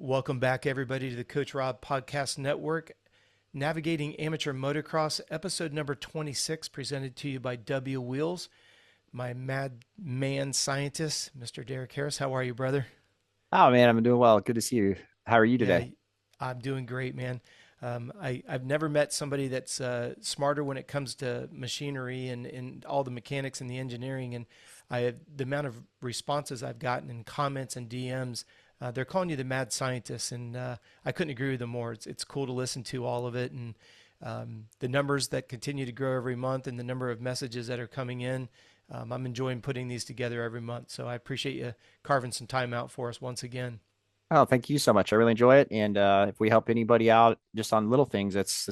Welcome back, everybody, to the Coach Robb Podcast Network. Navigating Amateur Motocross, episode number 26, presented to you by W Wheels. My mad man scientist, Mr. Derek Harris. How are you, brother? Oh man, I'm doing well. Good to see you. How are you Yeah, today? I'm doing great, man. I've never met somebody that's smarter when it comes to machinery and all the mechanics and the engineering. And the amount of responses I've gotten and comments and DMs, they're calling you the mad scientist. And I couldn't agree with them more. It's cool to listen to all of it. And the numbers that continue to grow every month and the number of messages that are coming in, I'm enjoying putting these together every month. So I appreciate you carving some time out for us once again. Oh, thank you so much. I really enjoy it. And if we help anybody out just on little things, it's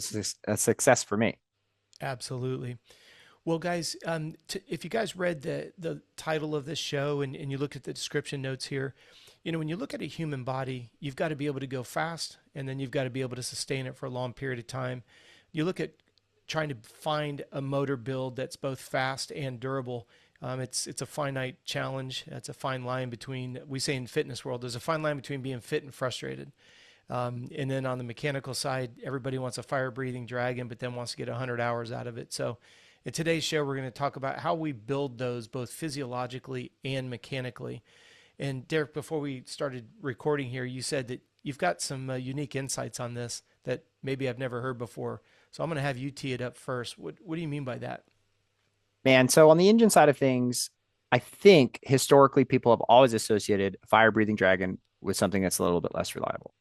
a success for me. Absolutely. Well, guys, if you guys read the title of this show and you look at the description notes here, when you look at a human body, you've got to be able to go fast, and then you've got to be able to sustain it for a long period of time. You look at trying to find a motor build that's both fast and durable. It's a finite challenge. It's a fine line between, we say in fitness world, there's a fine line between being fit and frustrated. And then on the mechanical side, everybody wants a fire breathing dragon, but then wants to get 100 hours out of it. So in today's show, we're going to talk about how we build those both physiologically and mechanically. And Derek, before we started recording here, you said that you've got some unique insights on this that maybe I've never heard before. So I'm going to have you tee it up first. What do you mean by that? Man, so on the engine side of things, I think historically people have always associated a fire breathing dragon with something that's a little bit less reliable.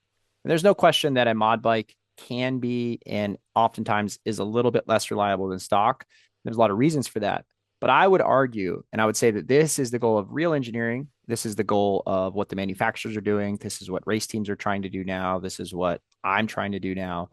And there's no question that a mod bike can be and oftentimes is a little bit less reliable than stock. There's a lot of reasons for that. But I would argue, and I would say that this is the goal of real engineering. This is the goal of what the manufacturers are doing. This is what race teams are trying to do now. This is what I'm trying to do now,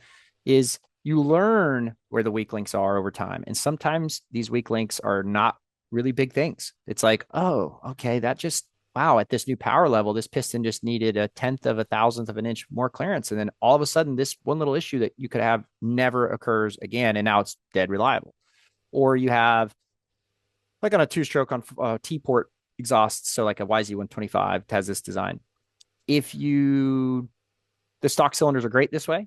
is you learn where the weak links are over time. And sometimes these weak links are not really big things. It's like, oh, okay, that just, wow, at this new power level, this piston just needed a tenth of a thousandth of an inch more clearance. And then all of a sudden, this one little issue that you could have never occurs again. And now it's dead reliable. Or you have, like on a two stroke on T port exhausts, so like a YZ125 has this design. If you, the stock cylinders are great this way.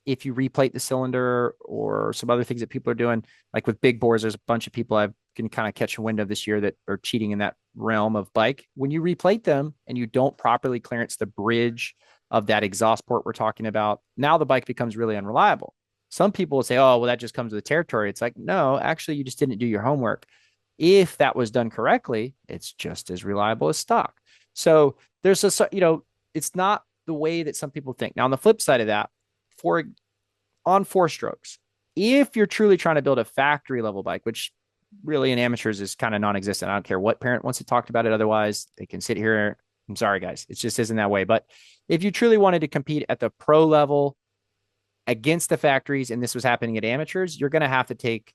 If you replate the cylinder or some other things that people are doing, like with big bores, there's a bunch of people I've can kind of catch a window this year that are cheating in that realm of bike. When you replate them and you don't properly clearance the bridge of that exhaust port we're talking about, now the bike becomes really unreliable. Some people will say, oh, well, that just comes with the territory. It's like, no, actually, you just didn't do your homework. If that was done correctly, it's just as reliable as stock. So there's it's not the way that some people think. Now, on the flip side of that, for on four strokes, if you're truly trying to build a factory level bike, which really in amateurs is kind of non-existent. I don't care what parent wants to talk about it. Otherwise, they can sit here. I'm sorry, guys. It just isn't that way. But if you truly wanted to compete at the pro level against the factories, and this was happening at amateurs, you're going to have to take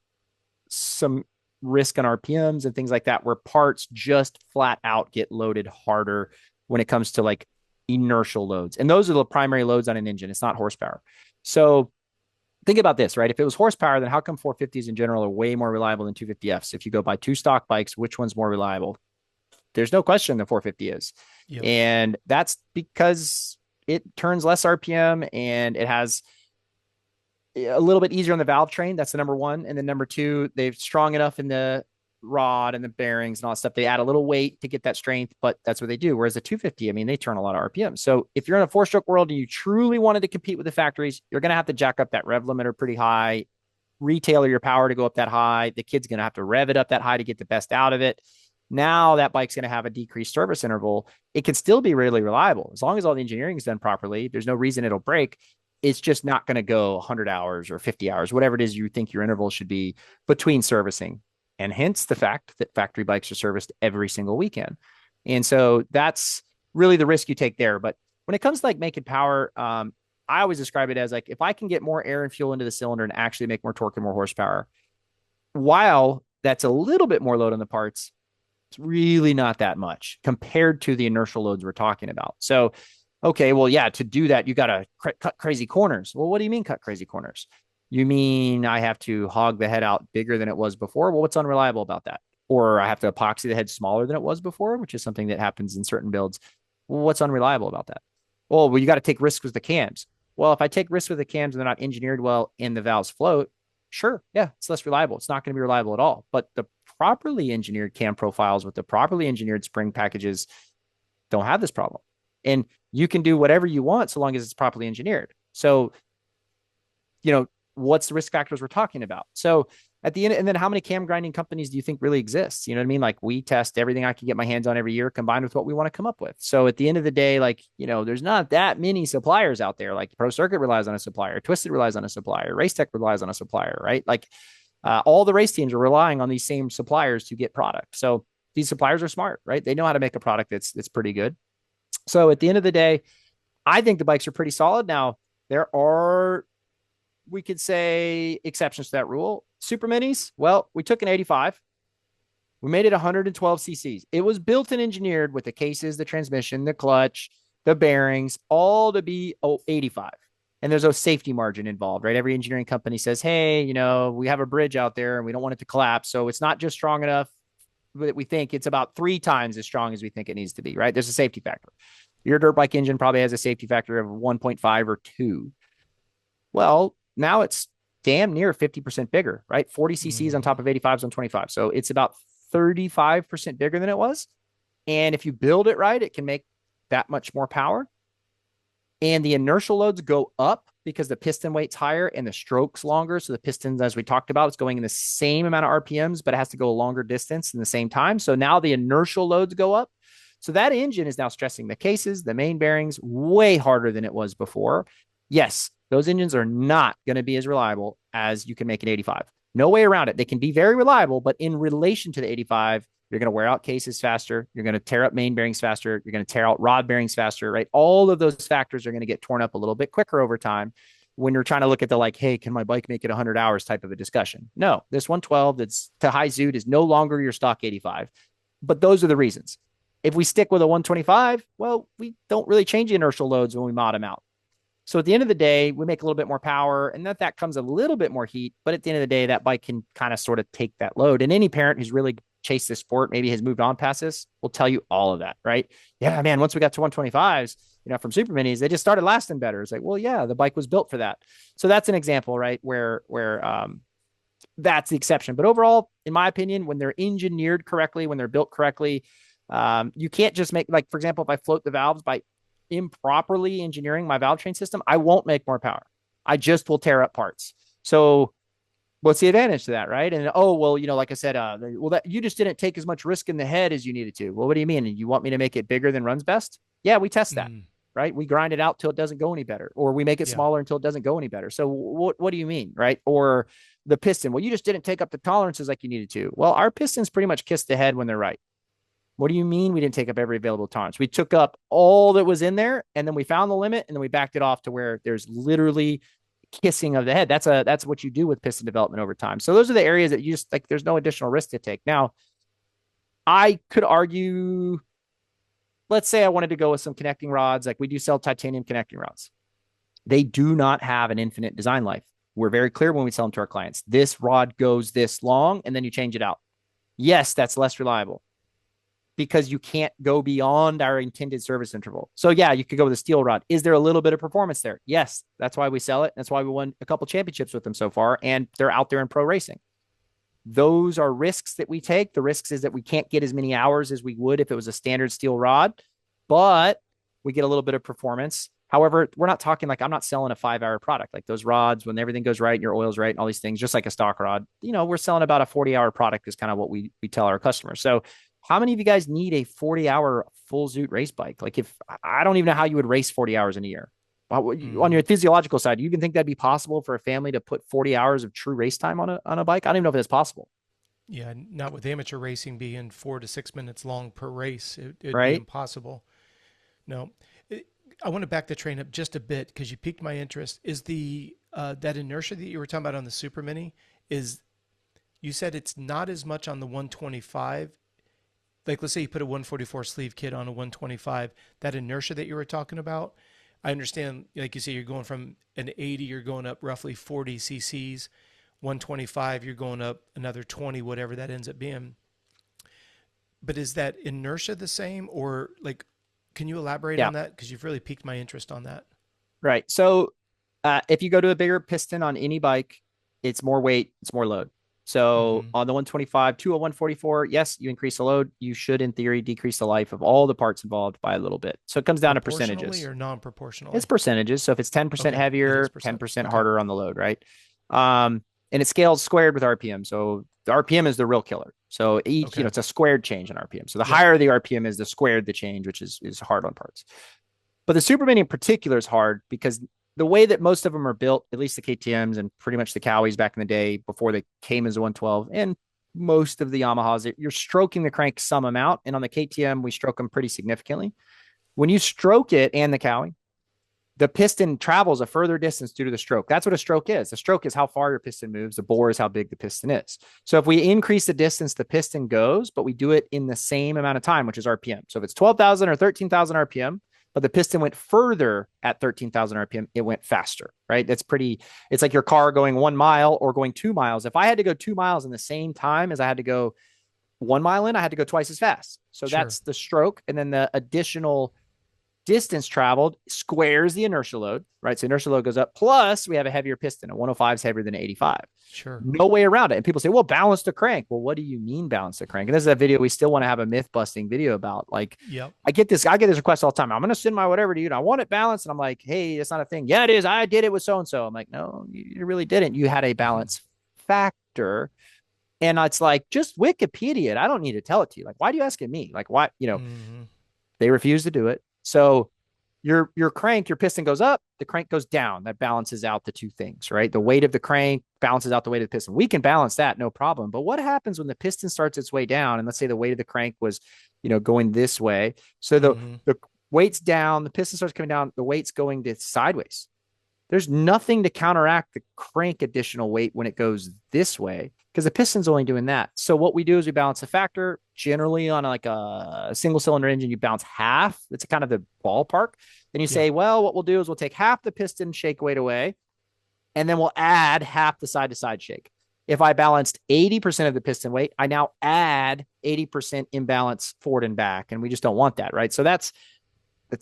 some risk on RPMs and things like that, where parts just flat out get loaded harder when it comes to like inertial loads. And those are the primary loads on an engine. It's not horsepower. So think about this, right? If it was horsepower, then how come 450s in general are way more reliable than 250Fs? If you go buy two stock bikes, which one's more reliable? There's no question the 450 is. Yep. And that's because it turns less RPM and it has a little bit easier on the valve train. That's the number one. And then number two, they're strong enough in the rod and the bearings and all that stuff. They add a little weight to get that strength, but that's what they do. Whereas the 250, I mean, they turn a lot of RPM. So if you're in a four stroke world and you truly wanted to compete with the factories, you're going to have to jack up that rev limiter pretty high, retailer your power to go up that high. The kid's going to have to rev it up that high to get the best out of it. Now that bike's going to have a decreased service interval. It can still be really reliable. As long as all the engineering is done properly, there's no reason it'll break. It's just not going to go 100 hours or 50 hours, whatever it is you think your interval should be between servicing. And hence the fact that factory bikes are serviced every single weekend. And so that's really the risk you take there. But when it comes to like making power, I always describe it as like, if I can get more air and fuel into the cylinder and actually make more torque and more horsepower, while that's a little bit more load on the parts, it's really not that much compared to the inertial loads we're talking about. So, okay, well, yeah, to do that, you got to cut crazy corners. Well, what do you mean cut crazy corners? You mean I have to hog the head out bigger than it was before? Well, what's unreliable about that? Or I have to epoxy the head smaller than it was before, which is something that happens in certain builds. Well, what's unreliable about that? Oh, well, you got to take risks with the cams. Well, if I take risks with the cams and they're not engineered well and the valves float, sure, yeah, it's less reliable. It's not going to be reliable at all. But the properly engineered cam profiles with the properly engineered spring packages don't have this problem. And you can do whatever you want so long as it's properly engineered. So, what's the risk factors we're talking about? So at the end, and then how many cam grinding companies do you think really exists? You know what I mean? Like, we test everything I can get my hands on every year combined with what we want to come up with. So at the end of the day, like, there's not that many suppliers out there. Like, Pro Circuit relies on a supplier, Twisted relies on a supplier, Race Tech relies on a supplier, right? Like, all the race teams are relying on these same suppliers to get product. So these suppliers are smart, right? They know how to make a product that's pretty good. So at the end of the day, I think the bikes are pretty solid. Now, there are, we could say, exceptions to that rule. Super minis, well, we took an 85. We made it 112 cc's. It was built and engineered with the cases, the transmission, the clutch, the bearings, all to be 85. And there's a safety margin involved, right? Every engineering company says, hey, we have a bridge out there and we don't want it to collapse. So it's not just strong enough that we think, it's about 3 times as strong as we think it needs to be, right? There's a safety factor. Your dirt bike engine probably has a safety factor of 1.5 or 2. Well, now it's damn near 50% bigger, right? 40 cc's on top of 85s on 25. So it's about 35% bigger than it was. And if you build it right, it can make that much more power. And the inertial loads go up because the piston weight's higher and the stroke's longer. So the pistons, as we talked about, it's going in the same amount of RPMs, but it has to go a longer distance in the same time. So now the inertial loads go up. So that engine is now stressing the cases, the main bearings, way harder than it was before. Yes, those engines are not going to be as reliable as you can make an 85. No way around it. They can be very reliable, but in relation to the 85, you're going to wear out cases faster. You're going to tear up main bearings faster. You're going to tear out rod bearings faster, right? All of those factors are going to get torn up a little bit quicker over time when you're trying to look at the, like, hey, can my bike make it 100 hours type of a discussion? No, this 112 that's to high zoot is no longer your stock 85. But those are the reasons. If we stick with a 125, well, we don't really change the inertial loads when we mod them out. So at the end of the day, we make a little bit more power, and that comes a little bit more heat. But at the end of the day, that bike can kind of sort of take that load. And any parent who's really chased this sport, maybe has moved on past this, will tell you all of that, right? Yeah, man, once we got to 125s, from super minis, they just started lasting better. It's like, well, yeah, the bike was built for that. So that's an example, right? Where that's the exception. But overall, in my opinion, when they're engineered correctly, when they're built correctly, you can't just make, like, for example, if I float the valves by improperly engineering my valve train system, I won't make more power. I just will tear up parts. So what's the advantage to that, right? And like I said, that you just didn't take as much risk in the head as you needed to. Well, what do you mean? You want me to make it bigger than runs best? Yeah, we test that, right? We grind it out till it doesn't go any better, or we make it smaller until it doesn't go any better. So what do you mean, right? Or the piston, well, you just didn't take up the tolerances like you needed to. Well, our pistons pretty much kiss the head when they're right. What do you mean we didn't take up every available tolerance? We took up all that was in there, and then we found the limit, and then we backed it off to where there's literally kissing of the head. That's what you do with piston development over time. So those are the areas that you just, like, there's no additional risk to take. Now, I could argue, let's say I wanted to go with some connecting rods. Like, we do sell titanium connecting rods. They do not have an infinite design life. We're very clear when we sell them to our clients. This rod goes this long, and then you change it out. Yes, that's less reliable, because you can't go beyond our intended service interval. So yeah, you could go with a steel rod. Is there a little bit of performance there? Yes. That's why we sell it. That's why we won a couple championships with them so far, and they're out there in pro racing. Those are risks that we take. The risks is that we can't get as many hours as we would if it was a standard steel rod, but we get a little bit of performance. However, we're not talking, like, I'm not selling a 5-hour product. Like, those rods, when everything goes right and your oil's right and all these things, just like a stock rod, we're selling about a 40-hour product is kind of what we tell our customers. So how many of you guys need a 40-hour full zoot race bike? Like, if I don't even know how you would race 40 hours in a year. On your physiological side, do you even think that'd be possible for a family to put 40 hours of true race time on a bike? I don't even know if that's possible. Yeah, not with amateur racing being 4 to 6 minutes long per race. It'd right? be impossible. No. I want to back the train up just a bit because you piqued my interest. Is the that inertia that you were talking about on the Super Mini, you said it's not as much on the 125. Like, let's say you put a 144 sleeve kit on a 125, that inertia that you were talking about, I understand, like you say, you're going from an 80, you're going up roughly 40 cc's, 125, you're going up another 20, whatever that ends up being. But is that inertia the same, or, like, Can you elaborate Yeah. on that? Because you've really piqued my interest on that. Right. So if you go to a bigger piston on any bike, it's more weight, it's more load. So Mm-hmm. on the 125 to a 144, yes, you increase the load. You should, in theory, decrease the life of all the parts involved by a little bit. So it comes down to Proportionally percentages. or It's non-proportionally? percentages. So if it's 10% Okay, it is heavier, percent. 10% Okay. harder on the load, right? And it scales squared with RPM. So the RPM is the real killer. So each, Okay. it's a squared change in RPM. So the Yep. higher the RPM is, the squared the change, which is hard on parts. But the Super Mini in particular is hard because the way that most of them are built, at least the KTMs and pretty much the Cowies back in the day before they came as a 112, and most of the Yamahas, you're stroking the crank some amount. And on the KTM, we stroke them pretty significantly. When you stroke it, and the Cowie, the piston travels a further distance due to the stroke. That's what a stroke is. A stroke is how far your piston moves. The bore is how big the piston is. So if we increase the distance the piston goes, but we do it in the same amount of time, which is RPM. So if it's 12,000 or 13,000 RPM, but the piston went further at 13,000 RPM, it went faster, right? It's like your car going 1 mile or going 2 miles. If I had to go 2 miles in the same time as I had to go 1 mile in, I had to go twice as fast. So Sure. that's the stroke. And then the additional distance traveled squares the inertia load, right? So inertia load goes up. Plus, we have a heavier piston. A 105 is heavier than an 85. Sure. No way around it. And people say, well, balance the crank. Well, what do you mean balance the crank? And this is a video we still want to have a myth busting video about. Like, Yep. I get this request all the time. I'm going to send my whatever to you. And I want it balanced. And I'm like, hey, that's not a thing. Yeah, it is. I did it with so-and-so. I'm like, no, you really didn't. You had a balance factor. And it's like, just Wikipedia it. I don't need to tell it to you. Like, why do you ask me? Like, why, Mm-hmm. they refuse to do it. So your crank, your piston goes up, the crank goes down. That balances out the two things, right? The weight of the crank balances out the weight of the piston. We can balance that, no problem. But what happens when the piston starts its way down? And let's say the weight of the crank was, going this way. So Mm-hmm. the weight's down, the piston starts coming down, the weight's going to sideways. There's nothing to counteract the crank additional weight when it goes this way because the piston's only doing that. So what we do is we balance the factor. Generally on like a single cylinder engine, you balance half. It's kind of the ballpark. Then you say, well, what we'll do is we'll take half the piston shake weight away, and then we'll add half the side to side shake. If I balanced 80% of the piston weight, I now add 80% imbalance forward and back. And we just don't want that, right? So that's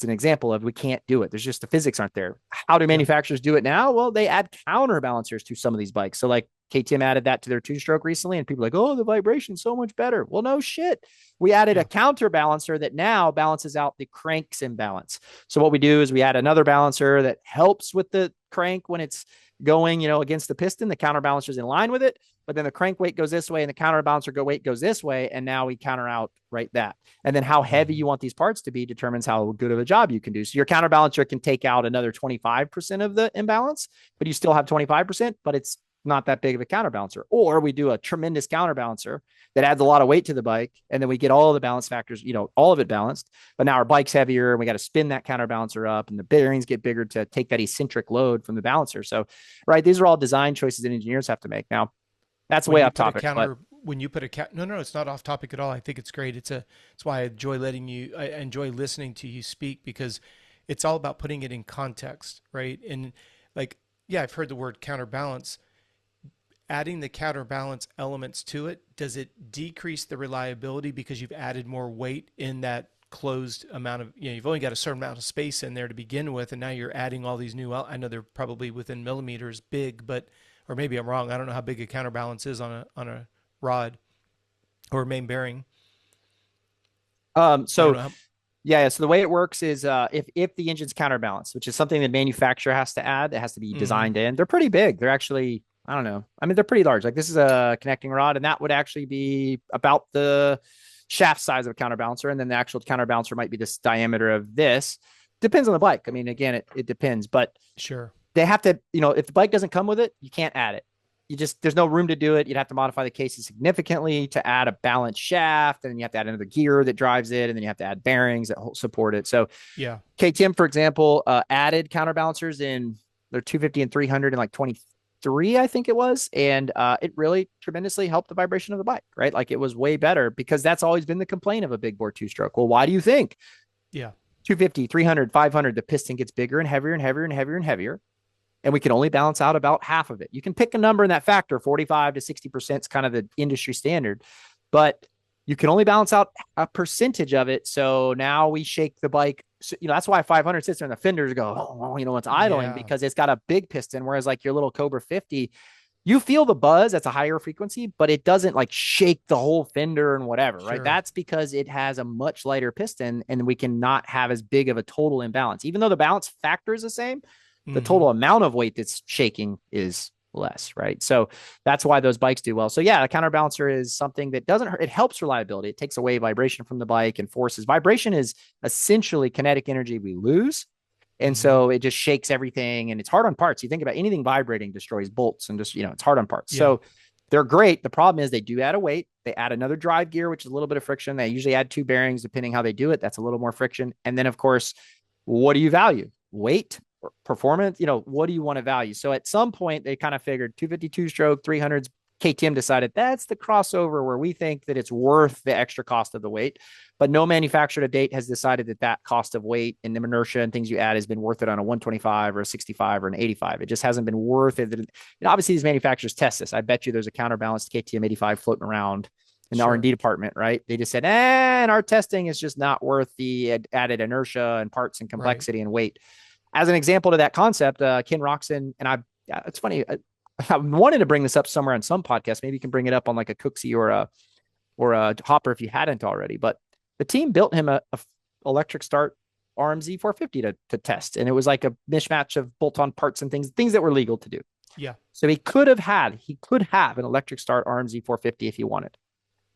an example of we can't do it. There's just the physics aren't there. How do manufacturers do it now? Well, they add counterbalancers to some of these bikes. So like KTM added that to their 2-stroke recently, and people are like, oh, the vibration's so much better. Well, no shit. We added a counterbalancer that now balances out the crank's imbalance. So what we do is we add another balancer that helps with the crank when it's going, against the piston. The counterbalancer is in line with it, but then the crank weight goes this way and the counterbalancer weight goes this way. And now we counter out right that. And then how heavy you want these parts to be determines how good of a job you can do. So your counterbalancer can take out another 25% of the imbalance, but you still have 25%, but it's not that big of a counterbalancer. Or we do a tremendous counterbalancer that adds a lot of weight to the bike, and then we get all the balance factors, all of it balanced. But now our bike's heavier, and we got to spin that counterbalancer up, and the bearings get bigger to take that eccentric load from the balancer. So, right, these are all design choices that engineers have to make. Now, that's way off topic. When you put a no, it's not off topic at all. I think it's great. It's why I enjoy listening to you speak, because it's all about putting it in context, right? And like, yeah, I've heard the word counterbalance. Adding the counterbalance elements to it, does it decrease the reliability because you've added more weight in that closed amount of, you've only got a certain amount of space in there to begin with, and now you're adding all these new, I know they're probably within millimeters big, but, or maybe I'm wrong. I don't know how big a counterbalance is on a rod or main bearing. So the way it works is if the engine's counterbalanced, which is something the manufacturer has to add, it has to be designed in. They're pretty big. They're actually, I don't know. I mean, they're pretty large. Like this is a connecting rod, and that would actually be about the shaft size of a counterbalancer. And then the actual counterbalancer might be this diameter of this. Depends on the bike. I mean, again, it depends, but sure, they have to, if the bike doesn't come with it, you can't add it. There's no room to do it. You'd have to modify the cases significantly to add a balanced shaft, and then you have to add another gear that drives it, and then you have to add bearings that support it. So KTM, for example, added counterbalancers in their 250 and 300 in like 23, I think it was. And it really tremendously helped the vibration of the bike, right? Like it was way better, because that's always been the complaint of a big bore 2-stroke. Well, why do you think? 250, 300, 500, the piston gets bigger and heavier and heavier and heavier and heavier. And we can only balance out about half of it. You can pick a number in that factor, 45 to 60% is kind of the industry standard. But you can only balance out a percentage of it. So now we shake the bike. So, that's why 500 sits there and the fenders go, oh, it's idling Yeah. because it's got a big piston. Whereas like your little Cobra 50, you feel the buzz. That's a higher frequency, but it doesn't like shake the whole fender and whatever, right? Sure. That's because it has a much lighter piston and we cannot have as big of a total imbalance. Even though the balance factor is the same, the Mm-hmm. total amount of weight that's shaking is less, right? So that's why those bikes do well. So yeah, a counterbalancer is something that doesn't hurt. It helps reliability. It takes away vibration from the bike and forces. Vibration is essentially kinetic energy we lose. And Mm-hmm. so it just shakes everything and it's hard on parts. You think about anything vibrating destroys bolts and just, it's hard on parts. Yeah. So they're great. The problem is they do add a weight. They add another drive gear, which is a little bit of friction. They usually add 2 bearings, depending how they do it. That's a little more friction. And then of course, what do you value? Weight or performance? What do you want to value? So at some point they kind of figured 252 stroke, 300s. KTM decided that's the crossover where we think that it's worth the extra cost of the weight. But no manufacturer to date has decided that cost of weight and the inertia and things you add has been worth it on a 125 or a 65 or an 85. It just hasn't been worth it. And obviously, these manufacturers test this. I bet you there's a counterbalanced KTM 85 floating around in the R&D department, right? They just said, and our testing is just not worth the added inertia and parts and complexity and weight. As an example to that concept, Ken Roxon, and it's funny, I wanted to bring this up somewhere on some podcast. Maybe you can bring it up on like a Cooksey or a Hopper if you hadn't already. But the team built him a electric start RMZ 450 to test, and it was like a mishmash of bolt-on parts and things that were legal to do. Yeah. So he could have an electric start RMZ 450 if he wanted.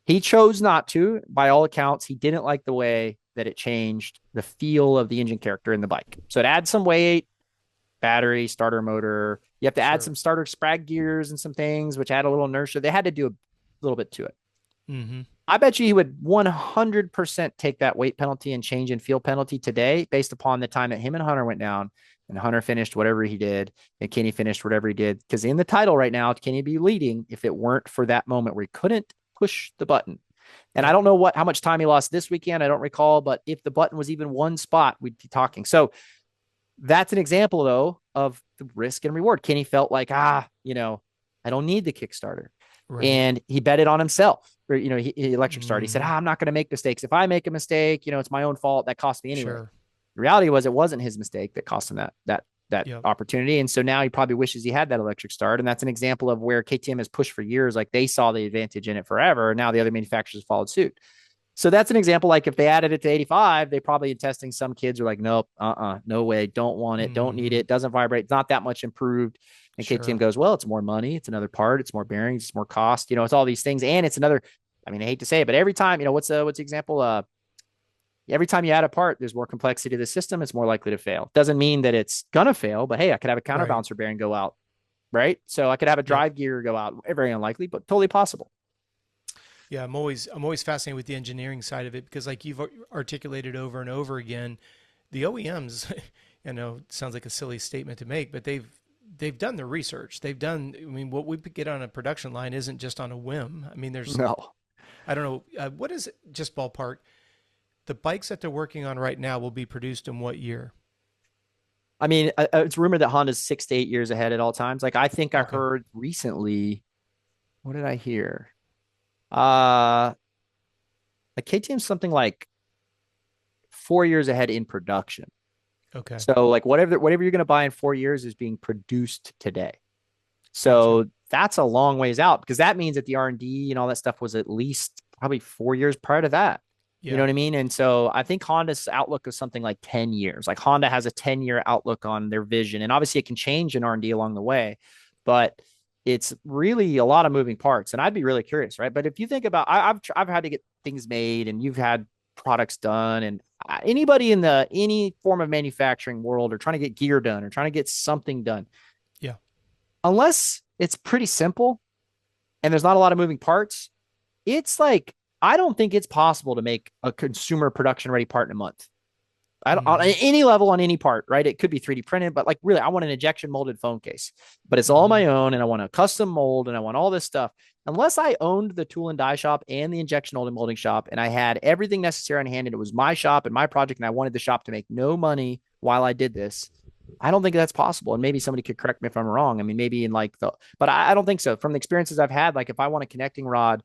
He chose not to. By all accounts, he didn't like the way that it changed the feel of the engine character in the bike. So it adds some weight, battery, starter motor. You have to add some starter sprag gears and some things, which add a little inertia. They had to do a little bit to it. Mm-hmm. I bet you he would 100% take that weight penalty and change in feel penalty today based upon the time that him and Hunter went down and Hunter finished whatever he did and Kenny finished whatever he did. Because in the title right now, Kenny would be leading if it weren't for that moment where he couldn't push the button. And I don't know how much time he lost this weekend. I don't recall, but if the button was even one spot, we'd be talking. So that's an example though of the risk and reward. Kenny felt like, I don't need the Kickstarter. Right. And he bet it on himself. Or, he electric started. He said, I'm not going to make mistakes. If I make a mistake, it's my own fault. That cost me anyway. Sure. The reality was it wasn't his mistake that cost him that opportunity. And so now he probably wishes he had that electric start. And that's an example of where KTM has pushed for years. Like they saw the advantage in it forever. And now the other manufacturers followed suit. So that's an example. Like if they added it to 85, they probably in testing, some kids are like, nope, no way. Don't want it. Don't need it. Doesn't vibrate. It's not that much improved. And KTM goes, well, it's more money. It's another part. It's more bearings. It's more cost. It's all these things. And it's another, I hate to say it, but every time, what's the example? Every time you add a part, there's more complexity to the system. It's more likely to fail. Doesn't mean that it's going to fail, but hey, I could have a counterbalancer bearing go out, right? So I could have a drive gear go out. Very unlikely, but totally possible. Yeah, I'm always fascinated with the engineering side of it because, like you've articulated over and over again, the OEMs. It sounds like a silly statement to make, but they've done the research. They've done. What we get on a production line isn't just on a whim. There's no. I don't know what is it, just ballpark. The bikes that they're working on right now will be produced in what year? It's rumored that Honda's 6 to 8 years ahead at all times. Like I think I heard recently. What did I hear? Like KTM's something like 4 years ahead in production. Okay. So like whatever you're going to buy in 4 years is being produced today. So that's a long ways out because that means that the R&D and all that stuff was at least probably 4 years prior to that. Yeah. You know what I mean? And so I think Honda's outlook is something like 10 years. Like Honda has a 10-year outlook on their vision. And obviously it can change in R&D along the way, but it's really a lot of moving parts. And I'd be really curious, right? But if you think about, I've had to get things made and you've had products done, and anybody in any form of manufacturing world or trying to get gear done or trying to get something done. Yeah. Unless it's pretty simple and there's not a lot of moving parts, it's like, I don't think it's possible to make a consumer production ready part in a month. On any level, on any part, right? It could be 3D printed, but like really, I want an injection molded phone case, but it's all my own and I want a custom mold and I want all this stuff. Unless I owned the tool and die shop and the injection molding shop and I had everything necessary on hand and it was my shop and my project and I wanted the shop to make no money while I did this, I don't think that's possible. And maybe somebody could correct me if I'm wrong. Maybe but I don't think so. From the experiences I've had, like if I want a connecting rod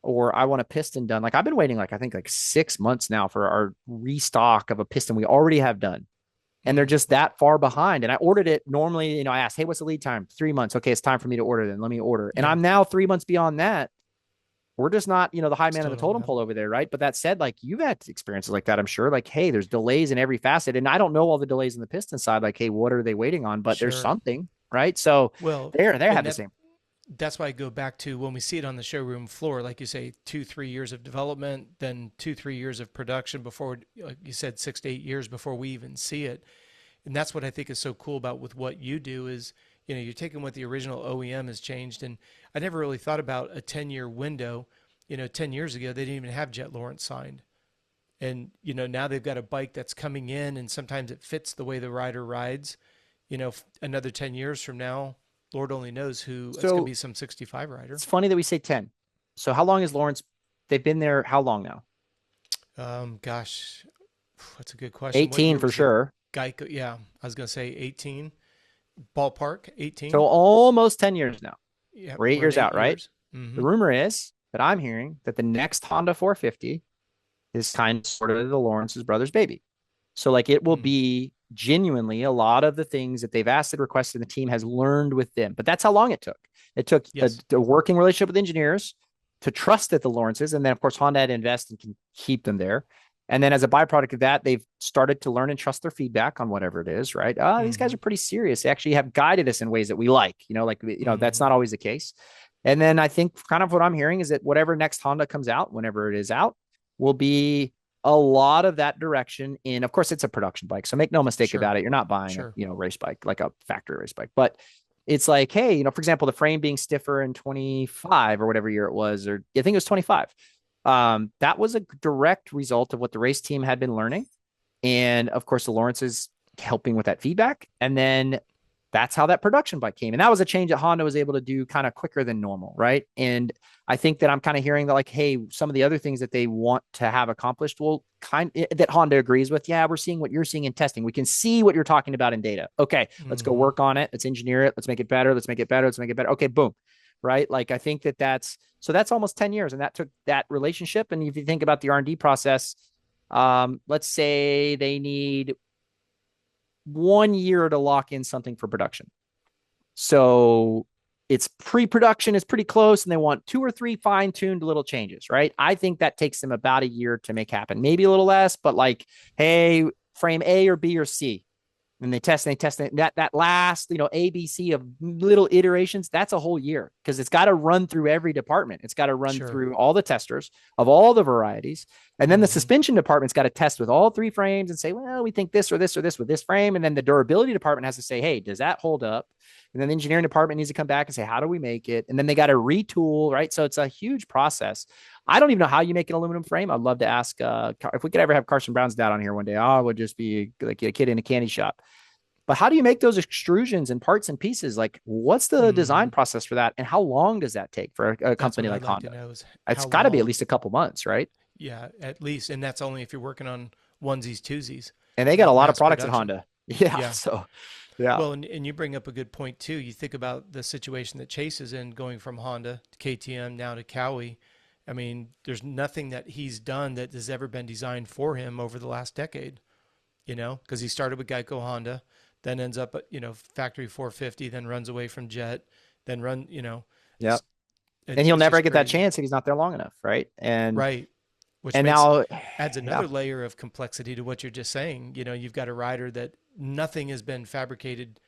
or I want a piston done. Like I've been waiting, like I think like 6 months now for our restock of a piston we already have done. And they're Mm. just that far behind. And I ordered it normally, I asked, hey, what's the lead time? 3 months. Okay, it's time for me to order then. Let me order. And Yeah. I'm now 3 months beyond that. We're just not, the high man of Still the don't totem have. pole over there, right? But that said, like you've had experiences like that, I'm sure. Like, hey, there's delays in every facet. And I don't know all the delays in the piston side, like, hey, what are they waiting on? But there's Sure. something, right? So Well, they and have the same. that's why I go back to when we see it on the showroom floor, like you say, 2, 3 years of development, then 2, 3 years of production before, like you said, 6 to 8 years before we even see it. And that's what I think is so cool about with what you do is, you're taking what the original OEM has changed. And I never really thought about a 10-year window. 10 years ago, they didn't even have Jet Lawrence signed. And, now they've got a bike that's coming in and sometimes it fits the way the rider rides. Another 10 years from now, Lord only knows who it's going to So be, some 65 rider. it's funny that we say 10. So how long is Lawrence? They've been there how long now? Gosh, that's a good question. What 18 year for was the sure. Geico? Yeah, I was going to say 18, ballpark So 18. almost 10 years now. Yeah, We're eight we're at years eight out, right? years. Mm-hmm. The rumor is that I'm hearing that the next Honda 450 is kind of sort of the Lawrence's brother's baby. So like it will Mm. be genuinely a lot of the things that they've asked and requested, the team has learned with them. But that's how long it took. It took Yes. a working relationship with engineers to trust that the Lawrences, and then of course Honda had to invest and can keep them there. And then as a byproduct of that, they've started to learn and trust their feedback on whatever it is, right? These guys Mm-hmm. are pretty serious. They actually have guided us in ways that we like, that's Mm-hmm. not always the case. And then I think kind of what I'm hearing is that whatever next Honda comes out, whenever it is out, will be a lot of that direction in. Of course, it's a production bike, so make no mistake Sure. about it, you're not buying a Sure. race bike, like a factory race bike. But it's like, hey, for example, the frame being stiffer in 25 or whatever year it was, or I think it was 25. That was a direct result of what the race team had been learning, and of course the Lawrence is helping with that feedback. And then that's how that production bike came. And that was a change that Honda was able to do kind of quicker than normal, right? And I think that I'm kind of hearing that, like, hey, some of the other things that they want to have accomplished will that Honda agrees with. Yeah, we're seeing what you're seeing in testing. We can see what you're talking about in data. Okay, let's go Mm-hmm. work on it. Let's engineer it. Let's make it better. Let's make it better. Let's make it better. Okay, boom. Right? Like I think that's almost 10 years, and that took that relationship. And if you think about the R&D process, let's say they need 1 year to lock in something for production. So it's pre-production is pretty close, and they want 2 or 3 fine-tuned little changes, right? I think that takes them about a year to make happen, maybe a little less, but like, hey, frame A or B or C, and they test and they test that last, ABC of little iterations. That's a whole year, because it's got to run through every department. It's got to run Sure. through all the testers of all the varieties. And then the Mm-hmm. suspension department's got to test with all 3 frames and say, well, we think this or this or this with this frame. And then the durability department has to say, hey, does that hold up? And then the engineering department needs to come back and say, how do we make it? And then they got to retool, right? So it's a huge process. I don't even know how you make an aluminum frame. I'd love to ask if we could ever have Carson Brown's dad on here one day. I would just be like a kid in a candy shop. But how do you make those extrusions and parts and pieces? Like, what's the Mm-hmm. design process for that? And how long does that take for a That's company what like I'd like to Honda? know is It's how got to be at long. least a couple months, right? Yeah, at least. And that's only if you're working on onesies, twosies, And they got a not lot of mass products at production. Honda. Yeah. Yeah. So, yeah. Well, and you bring up a good point too. You think about the situation that Chase is in, going from Honda to KTM now to Cowie. I mean, there's nothing that he's done that has ever been designed for him over the last decade, because he started with Geico Honda, then ends up at, factory 450, then runs away from Jet, then Yeah. And it's, he'll it's never just get that crazy. chance if he's not there long enough. Right. Right. Which And makes now, adds yeah. another layer of complexity to what you're just saying. You've got a rider that nothing has been fabricated.